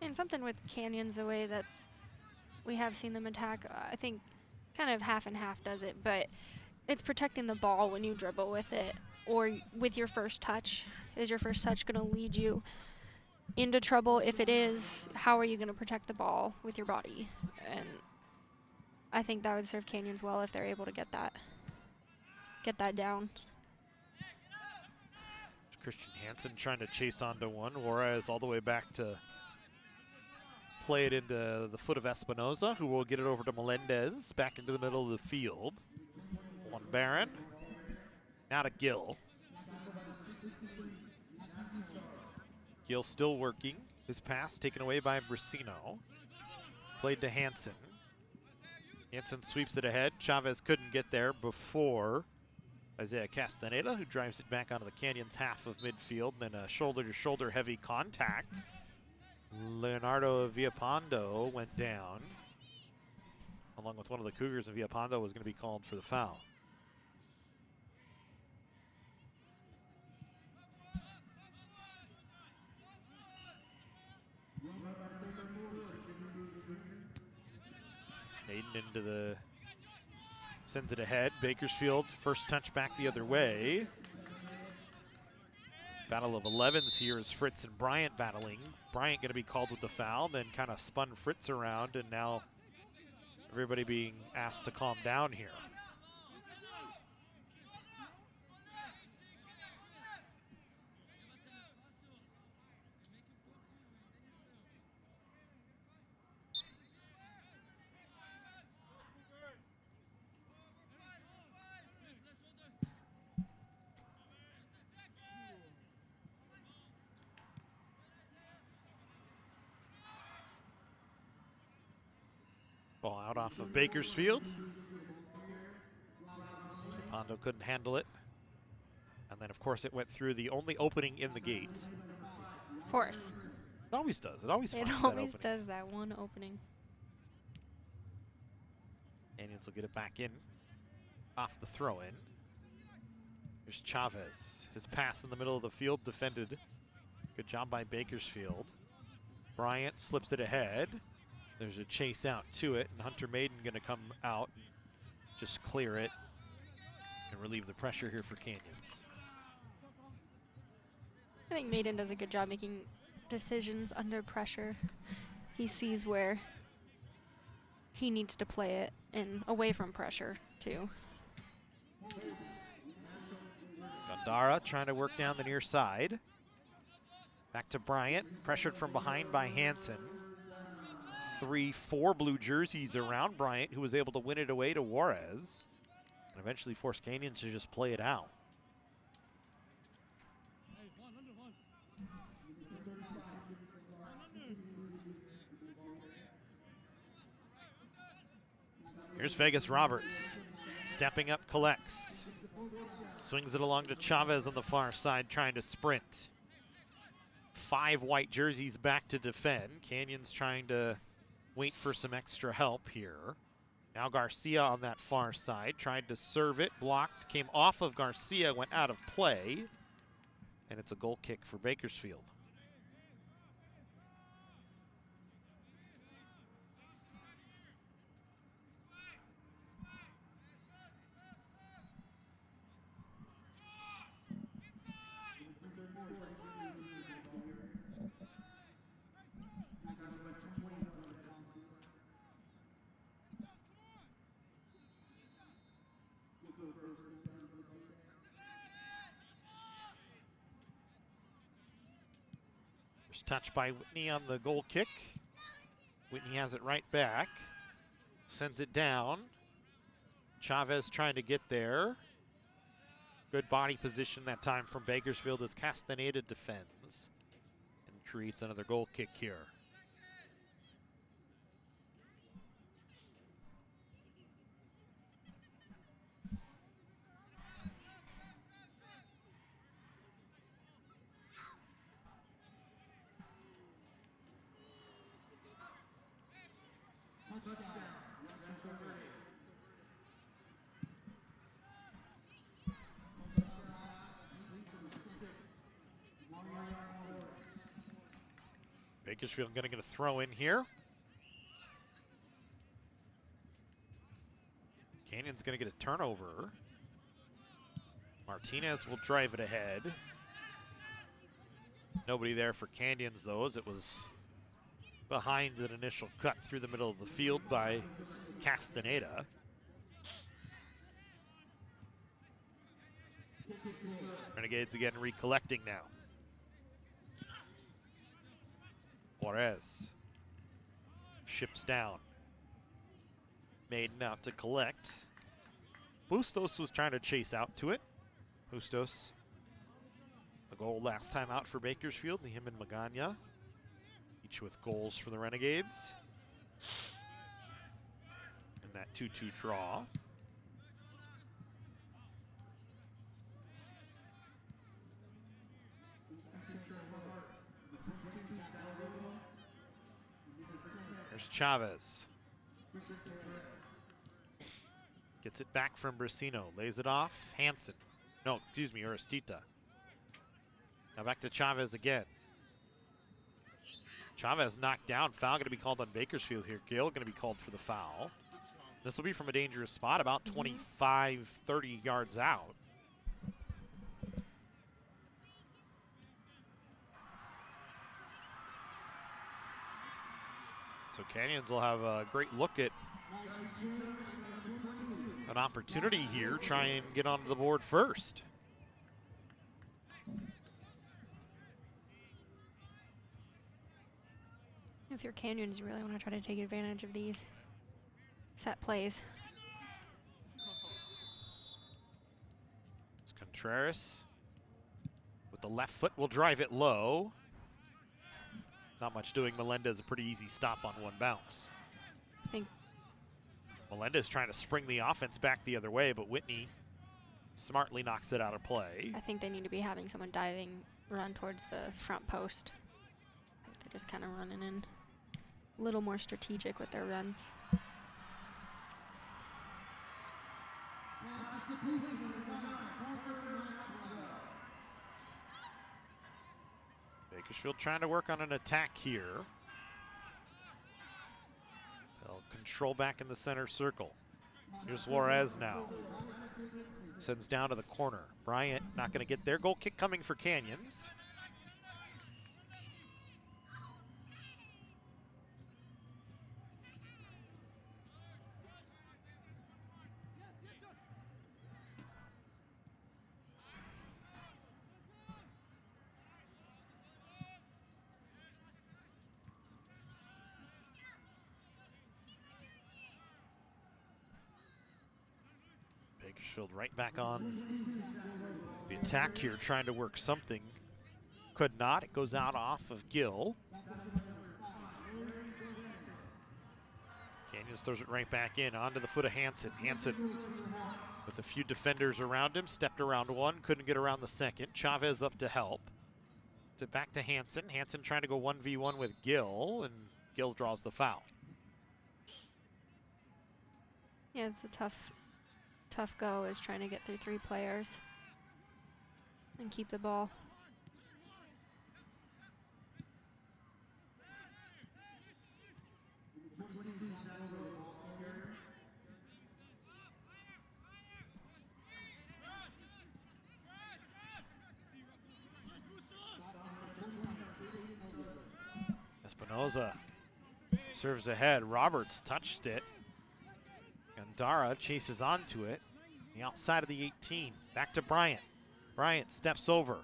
And something with Canyons, the way that we have seen them attack, I think kind of half and half does it, but it's protecting the ball when you dribble with it or with your first touch. Is your first touch going to lead you into trouble? If it is, how are you going to protect the ball with your body? And I think that would serve Canyons well if they're able to get that down. Christian Hansen trying to chase onto one. Juarez all the way back to play it into the foot of Espinoza, who will get it over to Melendez, back into the middle of the field. One Barron. Now to Gill. Gill still working. His pass taken away by Brasino. Played to Hansen. Hansen sweeps it ahead. Chavez couldn't get there before Isaiah Castaneda, who drives it back onto the Canyons half of midfield. Then a shoulder-to-shoulder heavy contact. Leonardo Villapando went down, along with one of the Cougars, and Villapando was going to be called for the foul. Maiden into the, sends it ahead. Bakersfield, first touch back the other way. Battle of 11s here is Fritz and Bryant battling. Bryant going to be called with the foul, then kind of spun Fritz around, and now everybody being asked to calm down here. Ball out off of Bakersfield. Pondo couldn't handle it. And then, of course, it went through the only opening in the gate. Of course. It always does. It always finds that opening. It always does that one opening. Canyons will get it back in off the throw-in. Here's Chavez. His pass in the middle of the field defended. Good job by Bakersfield. Bryant slips it ahead. There's a chase out to it, and Hunter Maiden going to come out and just clear it and relieve the pressure here for Canyons. I think Maiden does a good job making decisions under pressure. He sees where he needs to play it and away from pressure, too. Gondara trying to work down the near side. Back to Bryant, pressured from behind by Hansen. 3-4 blue jerseys around Bryant, who was able to win it away to Juarez, and eventually forced Canyons to just play it out. Here's Vegas Roberts, stepping up, collects. Swings it along to Chavez on the far side, trying to sprint. 5 white jerseys back to defend. Canyons trying to wait for some extra help here. Now Garcia on that far side, tried to serve it, blocked, came off of Garcia, went out of play, and it's a goal kick for Bakersfield. First touch by Whitney on the goal kick. Whitney has it right back. Sends it down. Chavez trying to get there. Good body position that time from Bakersfield as Castaneda defends and creates another goal kick here. Bakersfield going to get a throw in here. Canyon's going to get a turnover. Martinez will drive it ahead. Nobody there for Canyons, though, as it was behind an initial cut through the middle of the field by Castaneda. Renegades again recollecting now. Juarez ships down. Maiden out to collect. Bustos was trying to chase out to it. Bustos, a goal last time out for Bakersfield, him and Magana, each with goals for the Renegades. And that 2-2 draw. There's Chavez. Gets it back from Brasino. Lays it off. Hansen. No, excuse me, Aristita. Now back to Chavez again. Chavez knocked down. Foul going to be called on Bakersfield here. Gale going to be called for the foul. This will be from a dangerous spot, about 25, 30 yards out. So Canyons will have a great look at an opportunity here, try and get onto the board first. If you're Canyons, you really want to try to take advantage of these set plays. It's Contreras with the left foot will drive it low. Not much doing. Melendez a pretty easy stop on one bounce. I think Melendez trying to spring the offense back the other way, but Whitney smartly knocks it out of play. I think they need to be having someone diving run towards the front post. They're just kind of running in a little more strategic with their runs. Bakersfield trying to work on an attack here. They'll control back in the center circle. Here's Juarez now. Sends down to the corner. Bryant not going to get there. Goal kick coming for Canyons. Bakersfield right back on the attack here, trying to work something. Could not. It goes out off of Gill. Canyons throws it right back in, onto the foot of Hansen. Hansen with a few defenders around him, stepped around one, couldn't get around the second. Chavez up to help. It's it back to Hansen. Hansen trying to go 1v1 with Gill, and Gill draws the foul. Yeah, it's a tough go is trying to get through 3 players and keep the ball. Espinoza serves ahead. Roberts touched it. Gandara chases onto it. The outside of the 18. Back to Bryant. Bryant steps over.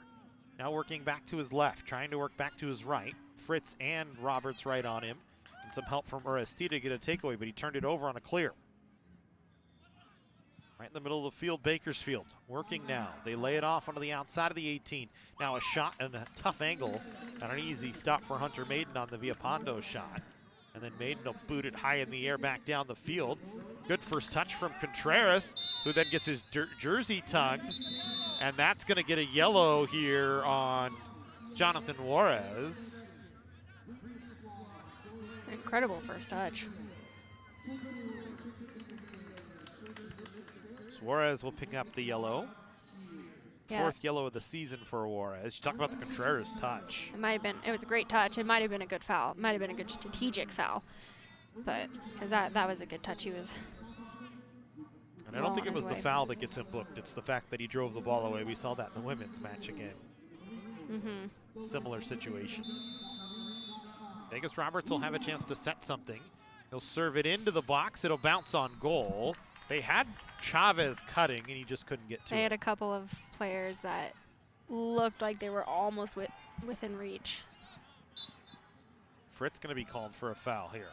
Now working back to his left. Trying to work back to his right. Fritz and Roberts right on him. And some help from Uresti to get a takeaway, but he turned it over on a clear. Right in the middle of the field, Bakersfield working now. They lay it off onto the outside of the 18. Now a shot and a tough angle and an easy stop for Hunter Maiden on the Villapondo shot. And then Maiden will boot it high in the air back down the field. Good first touch from Contreras, who then gets his jersey tugged. And that's going to get a yellow here on Jonathan Juarez. It's an incredible first touch. Juarez will pick up the yellow. Yeah. 4th yellow of the season for Juarez. You talk about the Contreras touch. It was a great touch. It might have been a good foul. It might have been a good strategic foul. But, because that was a good touch. He was. And I don't think it was the foul that gets him booked. It's the fact that he drove the ball away. We saw that in the women's match again. Similar situation. Vegas Roberts will have a chance to set something. He'll serve it into the box. It'll bounce on goal. They had Chavez cutting, and he just couldn't get to it. They had a couple of players that looked like they were almost within reach. Fritz going to be called for a foul here.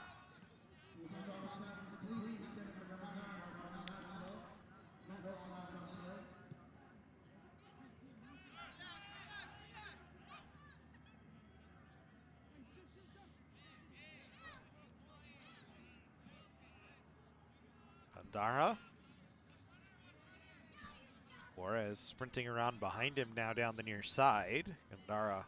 Dara. Juarez sprinting around behind him now down the near side. Gandara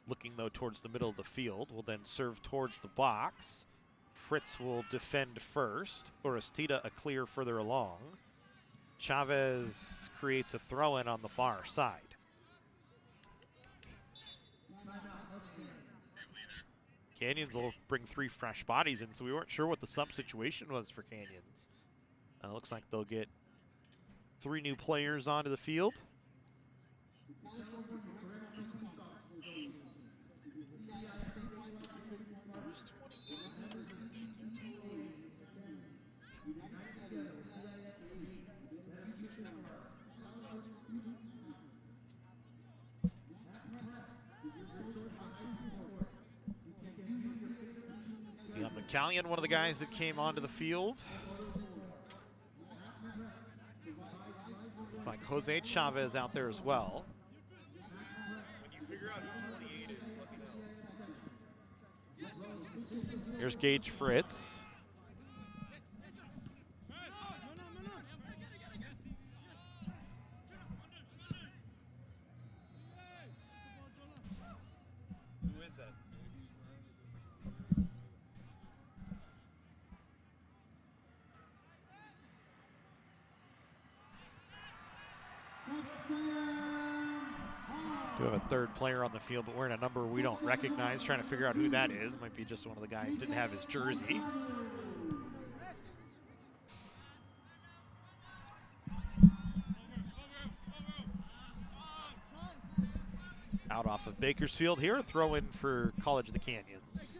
looking though towards the middle of the field. Will then serve towards the box. Fritz will defend first. Orestida a clear further along. Chavez creates a throw-in on the far side. Canyons will bring 3 fresh bodies in, so we weren't sure what the sub situation was for Canyons. Looks like they'll get 3 new players onto the field. Leon McCallion, one of the guys that came onto the field. Like Jose Chavez out there as well. When you figure out who 28 is, let me know. Here's Gage Fritz. Who is that? We have a 3rd player on the field, but wearing a number we don't recognize. Trying to figure out who that is. Might be just one of the guys didn't have his jersey. Out off of Bakersfield here. Throw in for College of the Canyons.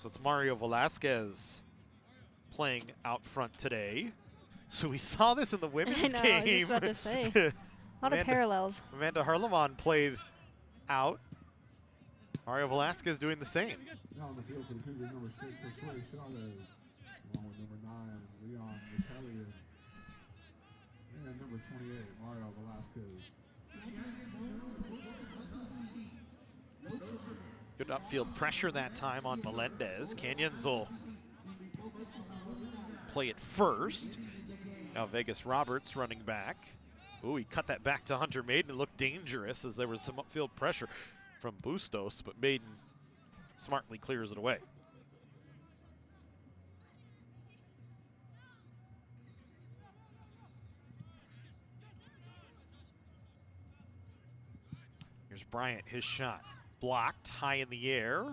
So it's Mario Velasquez playing out front today. So we saw this in the women's I know, game. I was just about to say. A lot of parallels. Amanda Harlemon played out. Mario Velasquez doing the same. On the field for the Cougars, number 6, Trey Chavez, along with number 9, Leon Metellian, and number 28, Mario Velasquez. Good upfield pressure that time on Melendez. Canyons will play it first. Now Vegas Roberts running back. Ooh, he cut that back to Hunter Maiden. It looked dangerous as there was some upfield pressure from Bustos, but Maiden smartly clears it away. Here's Bryant, his shot. Blocked high in the air.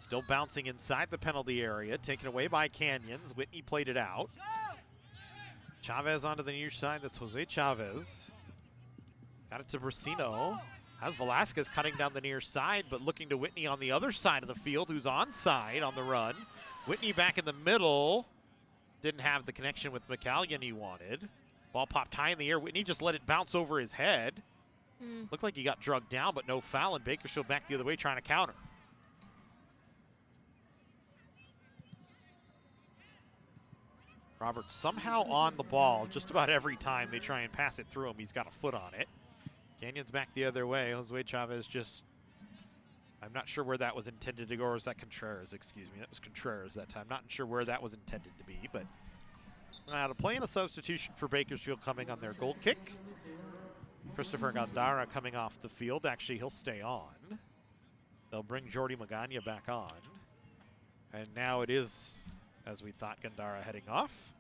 Still bouncing inside the penalty area, taken away by Canyons. Whitney played it out. Chavez onto the near side, that's Jose Chavez. Got it to Brasino. Has Velasquez cutting down the near side, but looking to Whitney on the other side of the field, who's onside on the run. Whitney back in the middle. Didn't have the connection with McCallion he wanted. Ball popped high in the air. Whitney just let it bounce over his head. Looked like he got drugged down, but no foul, and Bakersfield back the other way trying to counter. Roberts somehow on the ball just about every time they try and pass it through him. He's got a foot on it. Canyons back the other way. Jose Chavez just, I'm not sure where that was intended to go, or was that Contreras? Excuse me, that was Contreras that time. Not sure where that was intended to be, but to play in a substitution for Bakersfield coming on their goal kick. Christopher Gandara coming off the field. Actually, he'll stay on. They'll bring Jordi Magana back on. And now it is, as we thought, Gandara heading off.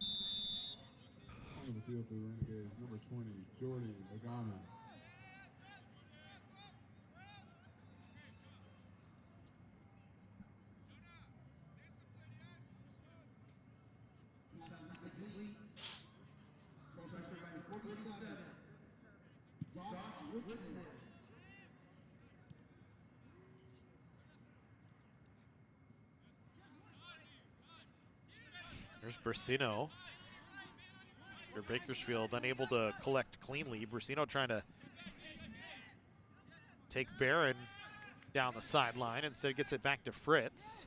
On the field for the Renegades, number 20, Jordi Magana. There's Brasino. Here Bakersfield unable to collect cleanly. Brasino trying to take Barron down the sideline. Instead gets it back to Fritz.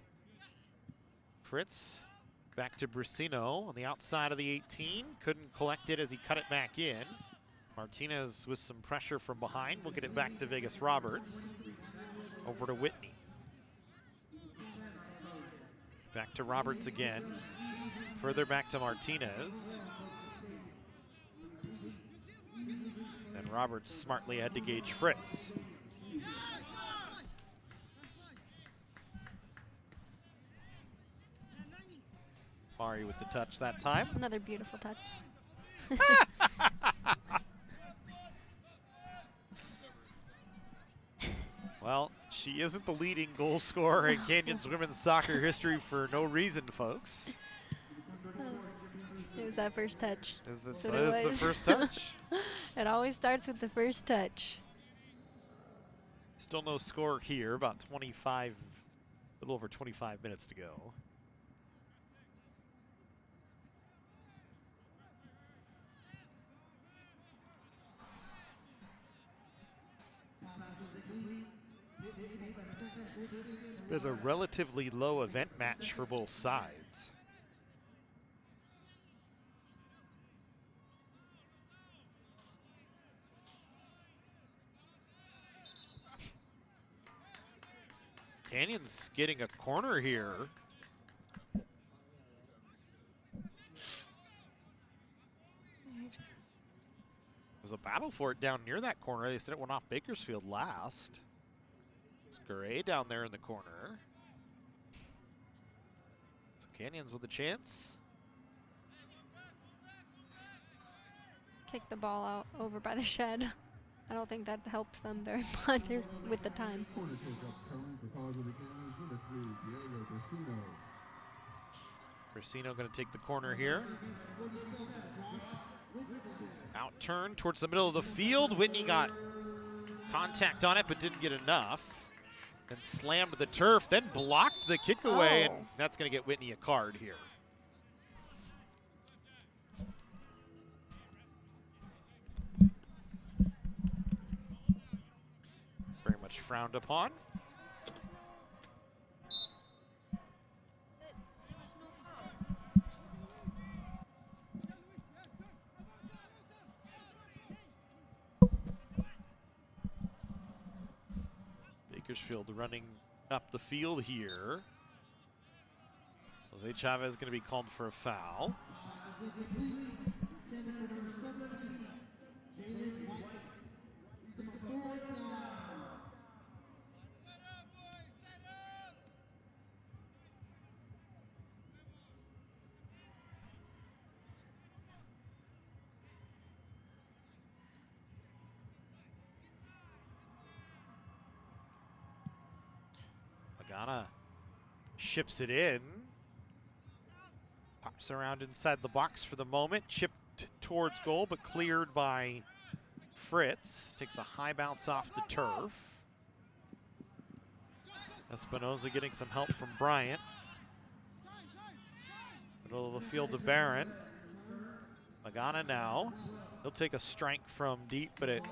Fritz back to Brasino on the outside of the 18. Couldn't collect it as he cut it back in. Martinez with some pressure from behind. We'll get it back to Vegas Roberts. Over to Whitney. Back to Roberts again. Further back to Martinez. And Roberts smartly had to gauge Fritz. Mari with the touch that time. Another beautiful touch. Well, she isn't the leading goal scorer in Canyons women's soccer history for no reason, folks. It was that first touch. It's the first touch. It always starts with the first touch. Still no score here, about 25, a little over 25 minutes to go. It's been a relatively low event match for both sides. Canyons getting a corner here. There's a battle for it down near that corner. They said it went off Bakersfield last. It's Gray down there in the corner. So Canyons with a chance. Kick the ball out over by the shed. I don't think that helps them very much with the time. Brasino going to take the corner here. Out turn towards the middle of the field. Whitney got Contact on it, but didn't get enough. Then slammed the turf, then blocked the kick away, and that's going to get Whitney a card here. Very much frowned upon. Bakersfield running up the field here. Jose Chavez is going to be called for a foul. Magana ships it in. Pops around inside the box for the moment. Chipped towards goal, but cleared by Fritz. Takes a high bounce off the turf. Espinoza getting some help from Bryant. Middle of the field to Barron. Magana now. He'll take a strike from deep, but it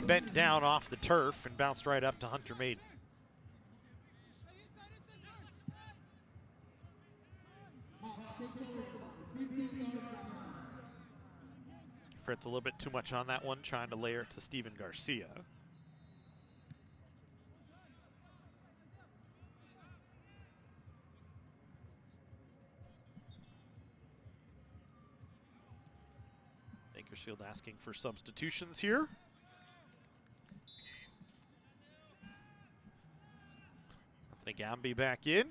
bent down off the turf and bounced right up to Hunter Maiden. Fritz a little bit too much on that one, trying to layer it to Steven Garcia. Bakersfield asking for substitutions here. Anthony Gamby back in.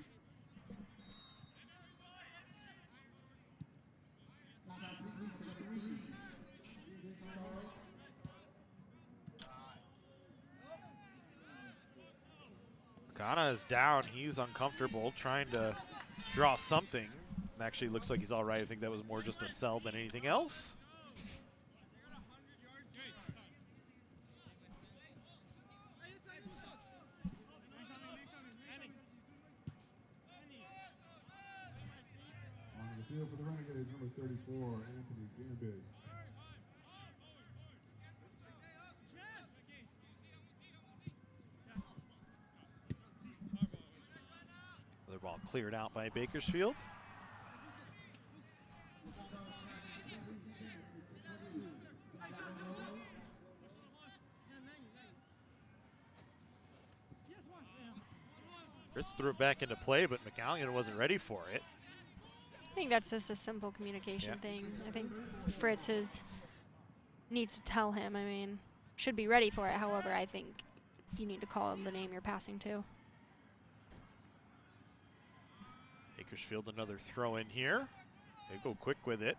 Ghana is down. He's uncomfortable, trying to draw something. Actually looks like he's all right. I think that was more just a sell than anything else. On the field for the Renegades, number 34, Anthony Gamby. The ball cleared out by Bakersfield. Fritz threw it back into play, but McCallion wasn't ready for it. I think that's just a simple communication thing. I think Fritz needs to tell him. I mean, should be ready for it. However, I think you need to call him the name you're passing to. Bakersfield another throw in here. They go quick with it.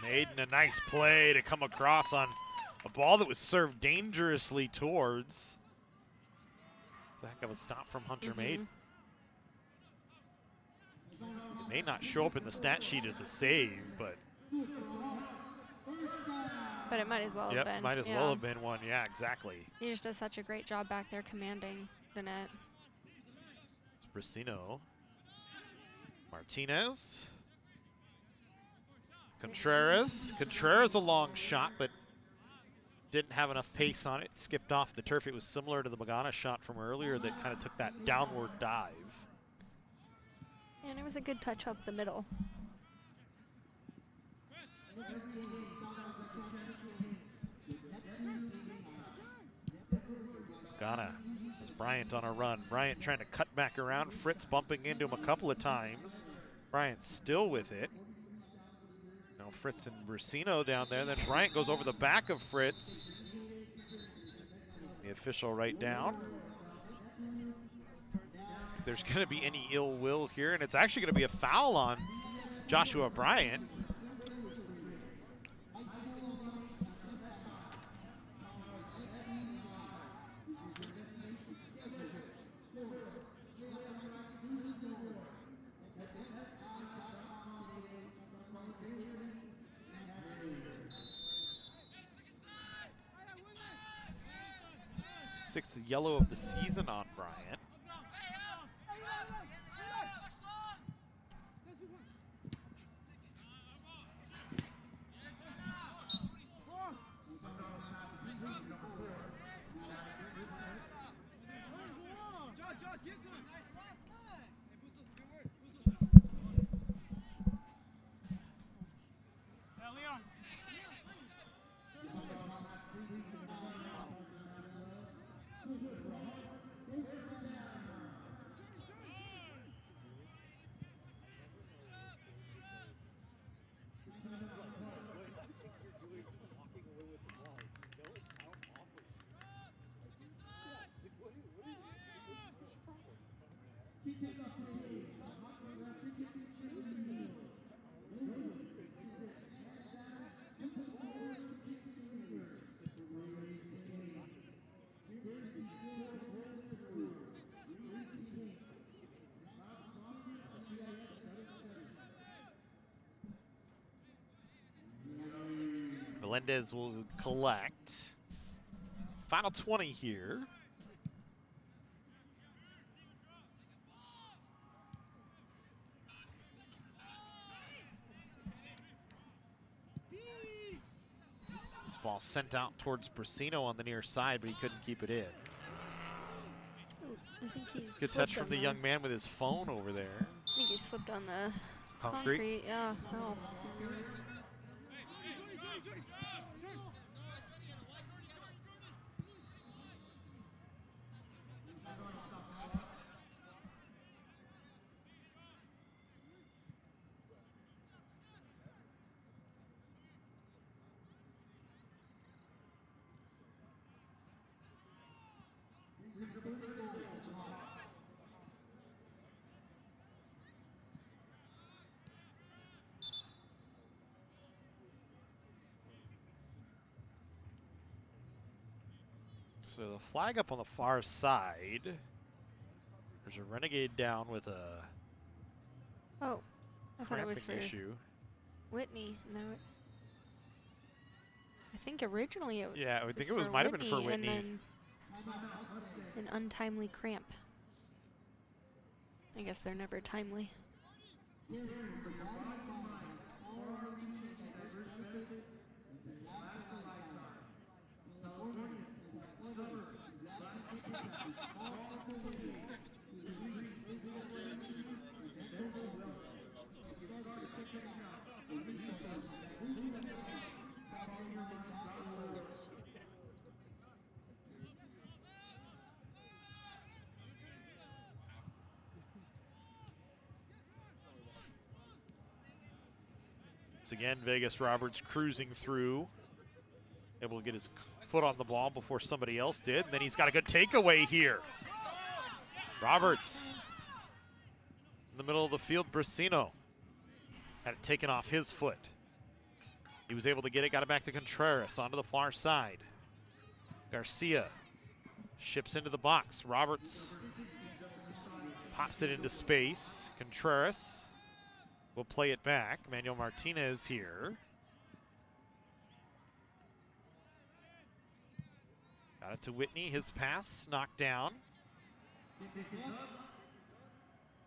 Maiden, a nice play to come across on a ball that was served dangerously towards. It's a heck of a stop from Hunter Maiden. It may not show up in the stat sheet as a save, but it might as well have been. Might as well have been one. Yeah, exactly. He just does such a great job back there commanding the net. It's Brasino. Martinez. Contreras a long shot, but didn't have enough pace on it. Skipped off the turf. It was similar to the Magana shot from earlier that kind of took that downward dive. And it was a good touch up the middle. Magana It's Bryant on a run. Bryant trying to cut back around. Fritz bumping into him a couple of times. Bryant still with it. Now Fritz and Brusino down there. Then Bryant goes over the back of Fritz. The official right down. If there's going to be any ill will here, and it's actually going to be a foul on Joshua Bryant. Sixth yellow of the season on Bryant. Melendez will collect. Final 20 here. This ball sent out towards Brusino on the near side, but he couldn't keep it in. Ooh, I think he Good touch from the young man with his phone over there. I think he slipped on the Concrete. Yeah. Oh. So the flag up on the far side. There's a Renegade down with a Oh, I thought it was for issue. Whitney. No, I think originally it was. Yeah, I think it was might have been for Whitney. And then an untimely cramp. I guess they're never timely. Once again, Vegas Roberts cruising through, able to get his foot on the ball before somebody else did. And then he's got a good takeaway here. Roberts in the middle of the field. Brusino had it taken off his foot. He was able to get it, got it back to Contreras onto the far side. Garcia ships into the box. Roberts pops it into space. Contreras will play it back. Manuel Martinez here. Got it to Whitney. His pass knocked down.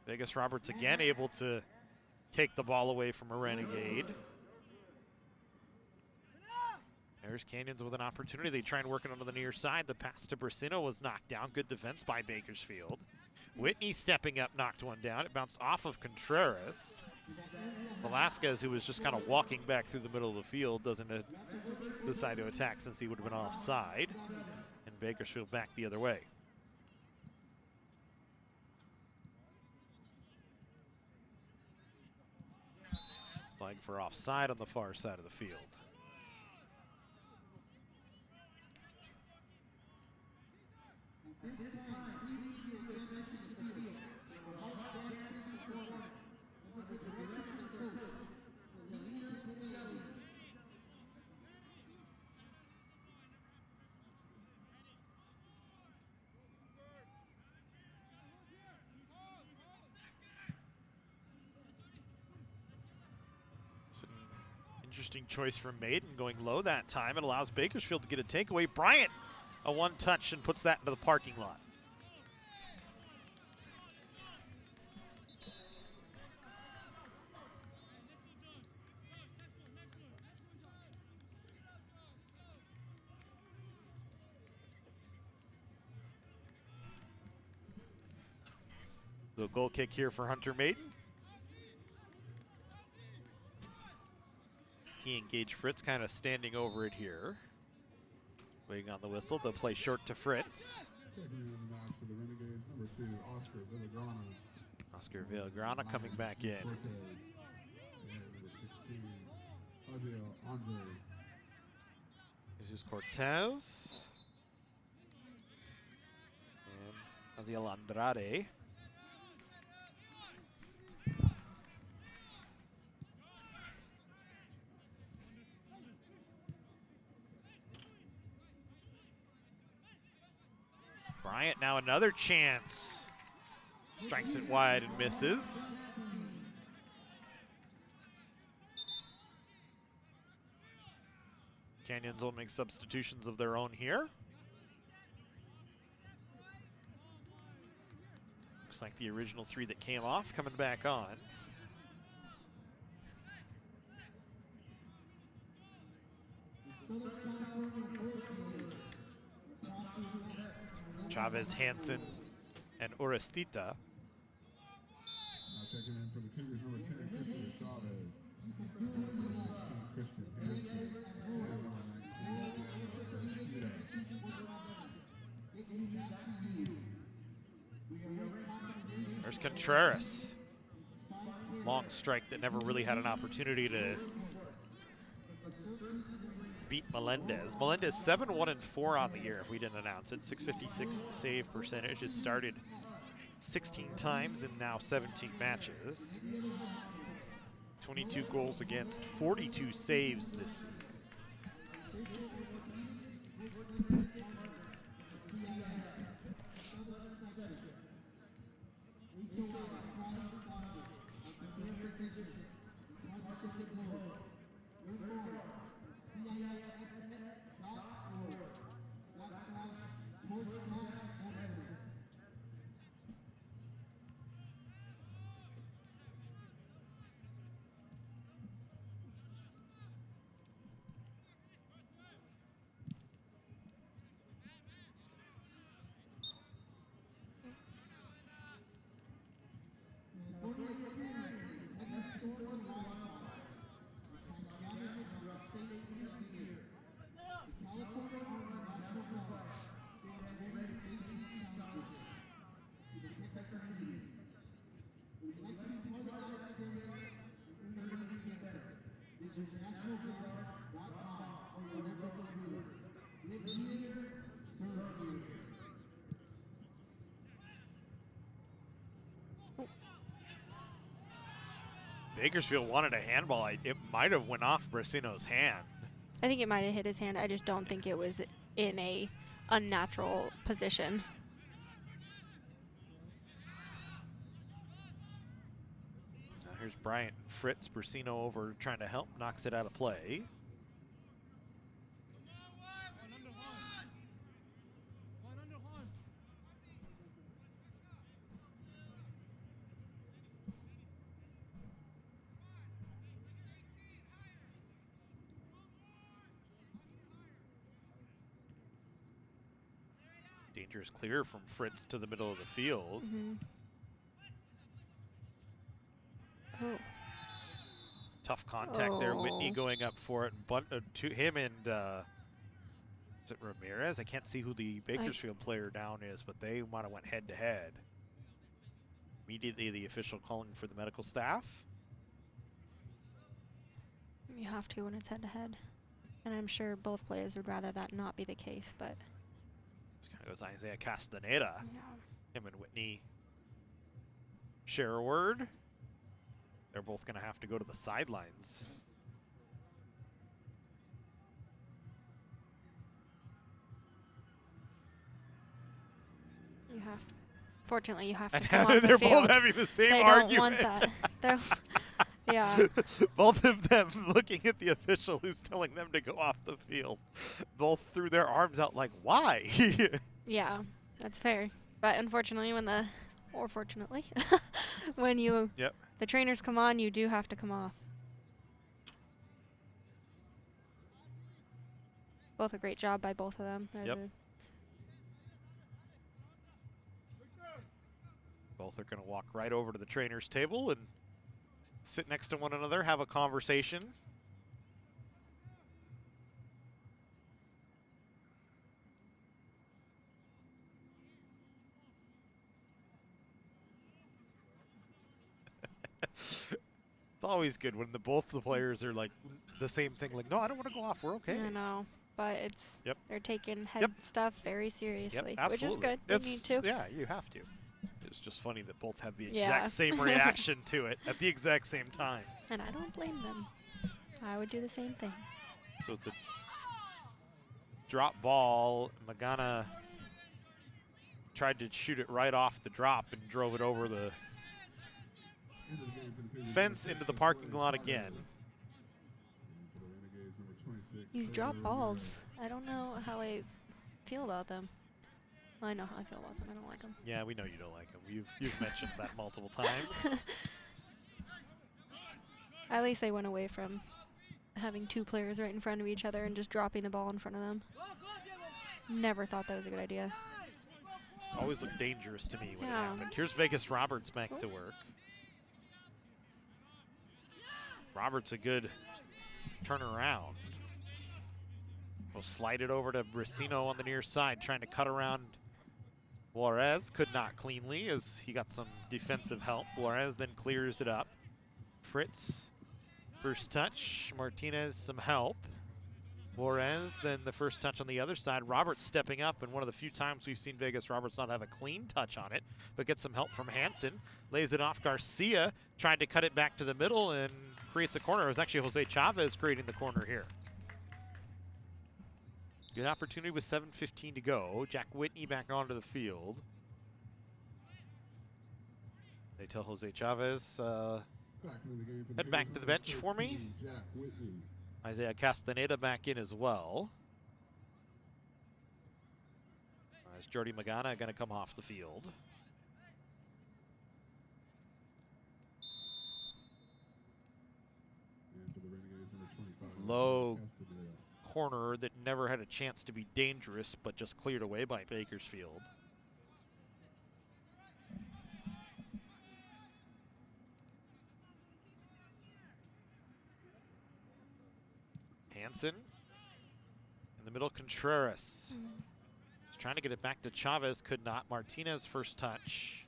Vegas Roberts again able to take the ball away from a Renegade. There's Canyons with an opportunity. They try and work it onto the near side. The pass to Brusino was knocked down. Good defense by Bakersfield. Whitney stepping up, knocked one down. It bounced off of Contreras. Velasquez, who was just kind of walking back through the middle of the field, doesn't decide to attack since he would have been offside. And Bakersfield back the other way. Flag for offside on the far side of the field. Interesting choice from Maiden going low that time. It allows Bakersfield to get a takeaway. Bryant, a one touch, and puts that into the parking lot. The goal kick here for Hunter Maiden. He engaged Fritz, kind of standing over it here. Waiting on the whistle. They'll play short to Fritz. Oscar Villagrana coming back in. Jesus Cortez. And Aziel Andrade. Bryant now another chance. Strikes it wide and misses. Canyons will make substitutions of their own here. Looks like the original three that came off coming back on. Chavez, Hansen, and Orestita. Checking in for the Cougars, number 10, Christian Chavez. Number 16, Christian Hansen. And number 19, Orestita. There's Contreras. Long strike that never really had an opportunity to beat Melendez. Melendez 7-1-4 on the year if we didn't announce it. 656 save percentage. Has started 16 times in now 17 matches. 22 goals against, 42 saves this season. Bakersfield wanted a handball. It might have went off Brasino's hand. I think it might have hit his hand. I just don't think it was in a unnatural position. Now here's Bryant, Fritz, Brasino over trying to help, knocks it out of play. Dangerous clear from Fritz to the middle of the field. Oh. Tough contact there. Whitney going up for it. To him and is it Ramirez? I can't see who the Bakersfield player down is, but they might have went head to head. Immediately the official calling for the medical staff. You have to when it's head-to-head. And I'm sure both players would rather that not be the case, but... This guy goes Isaiah Castaneda. Yeah. Him and Whitney share a word. They're both going to have to go to the sidelines. You have... Fortunately, you have to come off the They're field. both having the same they argument. don't want that. They're... Yeah. Both of them looking at the official who's telling them to go off the field. Both threw their arms out like, why? Yeah, that's fair. But unfortunately, fortunately, when the trainers come on, you do have to come off. Both a great job by both of them. Both are going to walk right over to the trainer's table and sit next to one another, have a conversation. It's always good when both the players are like the same thing, like, no, I don't want to go off, we're okay. I know, but it's they're taking head stuff very seriously, which is good. They need to. Yeah, you have to. It's just funny that both have the exact same reaction to it at the exact same time. And I don't blame them. I would do the same thing. So it's a drop ball. Magana tried to shoot it right off the drop and drove it over the fence into the parking lot again. These drop balls, I don't know how I feel about them. I know how I feel about them. I don't like them. Yeah, we know you don't like them. You've mentioned that multiple times. At least they went away from having two players right in front of each other and just dropping the ball in front of them. Never thought that was a good idea. Always looked dangerous to me when it happened. Here's Vegas Roberts back to work. Roberts a good turnaround. Will slide it over to Bracino on the near side, trying to cut around Juarez. Could not cleanly as he got some defensive help. Juarez then clears it up. Fritz, first touch. Martinez, some help. Juarez, then the first touch on the other side. Roberts stepping up, and one of the few times we've seen Vegas Roberts not have a clean touch on it, but get some help from Hansen. Lays it off Garcia, tried to cut it back to the middle and creates a corner. It was actually Jose Chavez creating the corner here. Good opportunity with 7:15 to go. Jack Whitney back onto the field. They tell Jose Chavez, head back to the bench for me. Isaiah Castaneda back in as well. As Jordy Magana going to come off the field. Low corner that never had a chance to be dangerous, but just cleared away by Bakersfield. Hansen in the middle. Contreras was trying to get it back to Chavez, could not. Martinez first touch.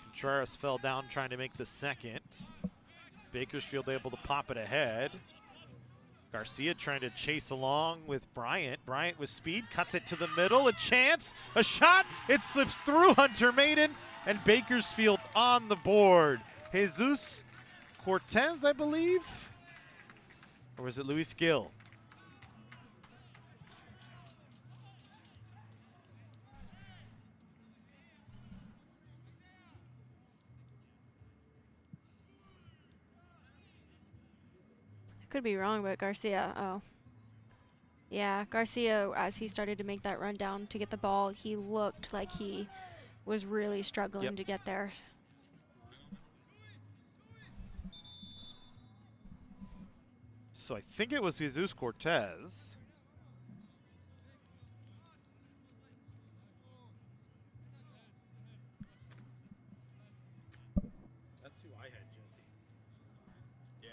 Contreras fell down trying to make the second. Bakersfield able to pop it ahead. Garcia trying to chase along with Bryant. Bryant with speed, cuts it to the middle. A chance, a shot. It slips through Hunter Maiden, and Bakersfield on the board. Jesus Cortez, I believe. Or was it Luis Gill? Could be wrong, but Garcia, oh. Yeah, Garcia, as he started to make that run down to get the ball, he looked like he was really struggling to get there. So I think it was Jesus Cortez. That's who I had, Jesse. Yeah.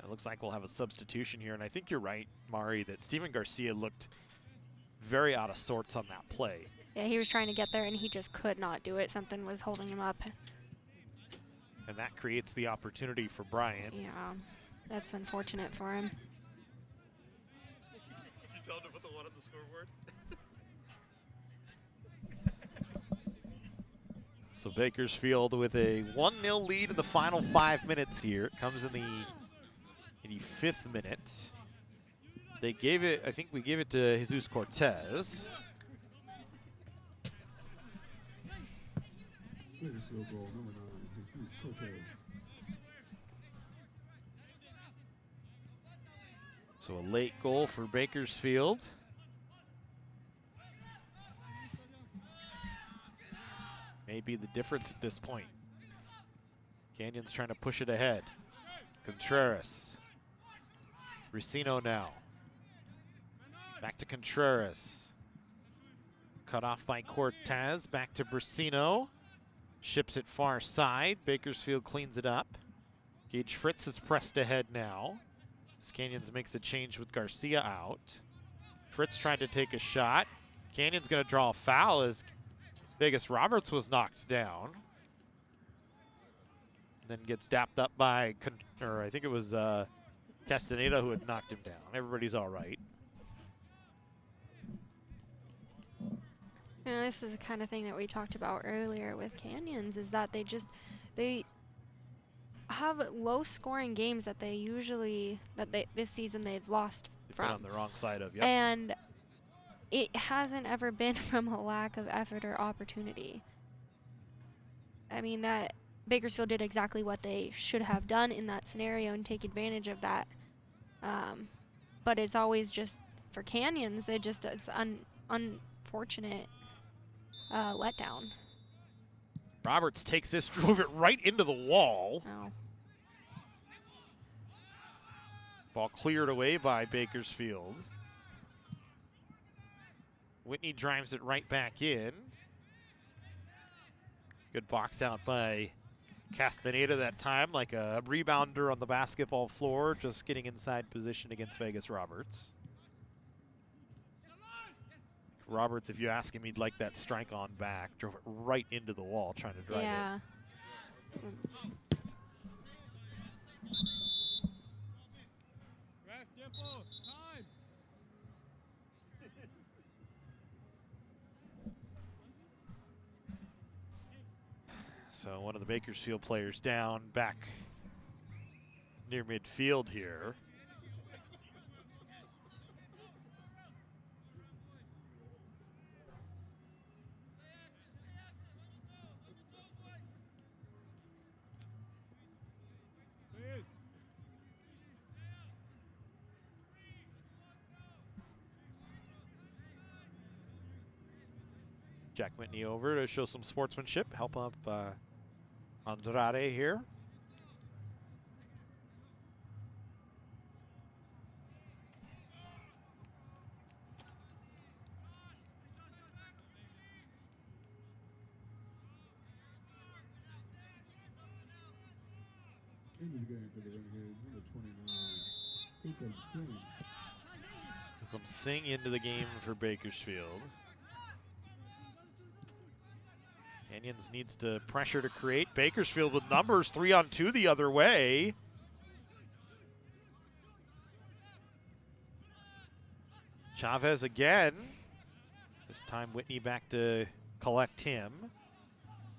It looks like we'll have a substitution here, and I think you're right, Mari, that Steven Garcia looked very out of sorts on that play. Yeah, he was trying to get there, and he just could not do it. Something was holding him up. And that creates the opportunity for Bryant. Yeah, that's unfortunate for him. You told him to put the 1 on the scoreboard? So Bakersfield with a 1-0 lead in the final 5 minutes here. It comes in the 5th minute. They gave it, I think we gave it to Jesus Cortez. Bakersfield goal, number 9, Jesus Cortez. So a late goal for Bakersfield. May be the difference at this point. Canyons trying to push it ahead. Contreras. Brissino now. Back to Contreras. Cut off by Cortez. Back to Brissino. Ships it far side. Bakersfield cleans it up. Gage Fritz is pressed ahead now. As Canyons makes a change with Garcia out. Fritz tried to take a shot. Canyons going to draw a foul as Vegas Roberts was knocked down. Then gets dapped up by, or I think it was Castaneda who had knocked him down. Everybody's all right. And this is the kind of thing that we talked about earlier with Canyons, is that they have low scoring games that they usually, this season they've lost They've from. been on the wrong side of, yep. And it hasn't ever been from a lack of effort or opportunity. I mean, that Bakersfield did exactly what they should have done in that scenario and take advantage of that. But it's always just, for Canyons, it's unfortunate letdown. Roberts takes this, drove it right into the wall. Oh. Ball cleared away by Bakersfield. Whitney drives it right back in. Good box out by Castaneda that time, like a rebounder on the basketball floor, just getting inside position against Vegas Roberts. Roberts, if you ask him, he'd like that strike on back. Drove it right into the wall trying to drive it. So one of the Bakersfield players down back near midfield here. Jack Whitney over to show some sportsmanship, help up Andrade here. In this game for the Renegades, number 29, Hukum Singh into the game for Bakersfield. Canyons needs to pressure to create. Bakersfield with numbers, 3-on-2 the other way. Chavez again. This time Whitney back to collect him.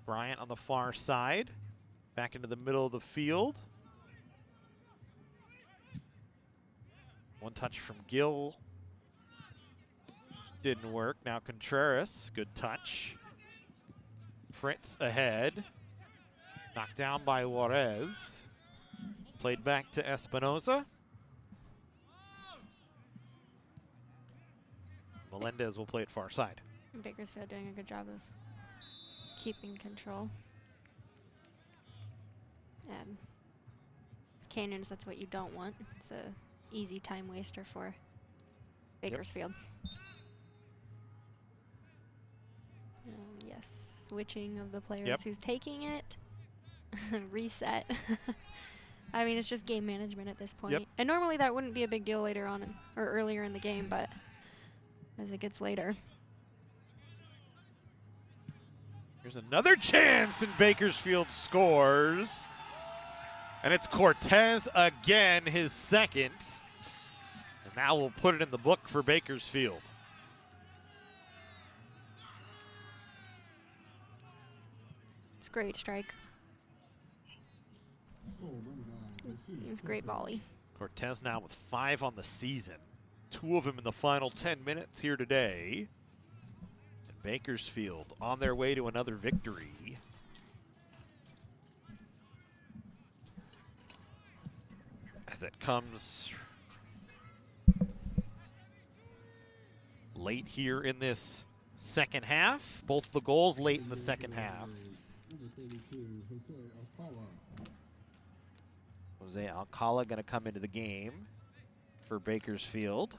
Bryant on the far side. Back into the middle of the field. One touch from Gill. Didn't work. Now Contreras, good touch. Fritz ahead. Knocked down by Juarez. Played back to Espinoza. Melendez will play it far side. Bakersfield doing a good job of keeping control. It's Canyons, that's what you don't want. It's a easy time waster for Bakersfield. Yes, switching of the players who's taking it. Reset. I mean, it's just game management at this point. And normally that wouldn't be a big deal later on or earlier in the game, but as it gets later. Here's another chance, and Bakersfield scores. And it's Cortez again, his second. And now we'll put it in the book for Bakersfield. It's a great strike. It's a great volley. Cortez now with 5 on the season. 2 of them in the final 10 minutes here today. And Bakersfield on their way to another victory. As it comes late here in this second half. Both the goals late in the second half. Jose Alcala going to come into the game for Bakersfield.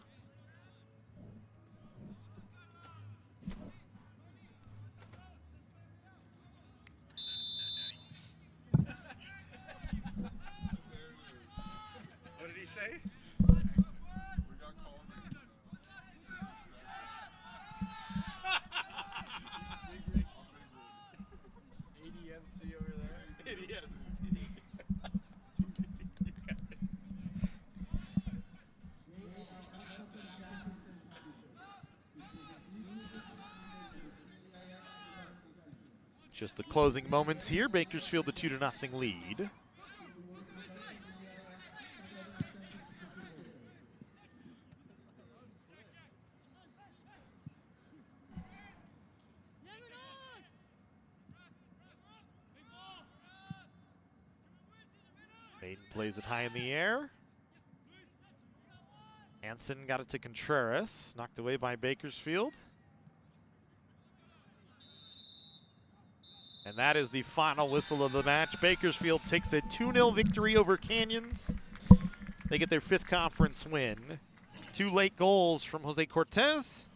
What did he say? ADMC over there. ADMC. Just the closing moments here. Bakersfield a 2-0 lead. Maiden plays it high in the air. Hansen got it to Contreras, knocked away by Bakersfield. And that is the final whistle of the match. Bakersfield takes a 2-0 victory over Canyons. They get their 5th conference win. 2 late goals from Jose Cortez.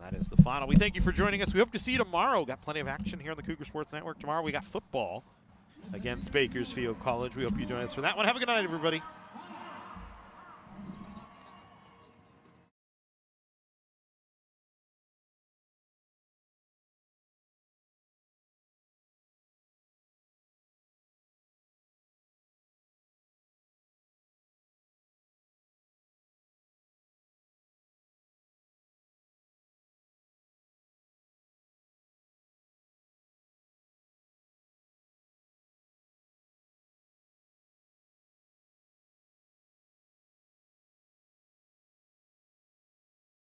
That is the final. We thank you for joining us. We hope to see you tomorrow. Got plenty of action here on the Cougar Sports Network tomorrow. We got football against Bakersfield College. We hope you join us for that one. Have a good night, everybody.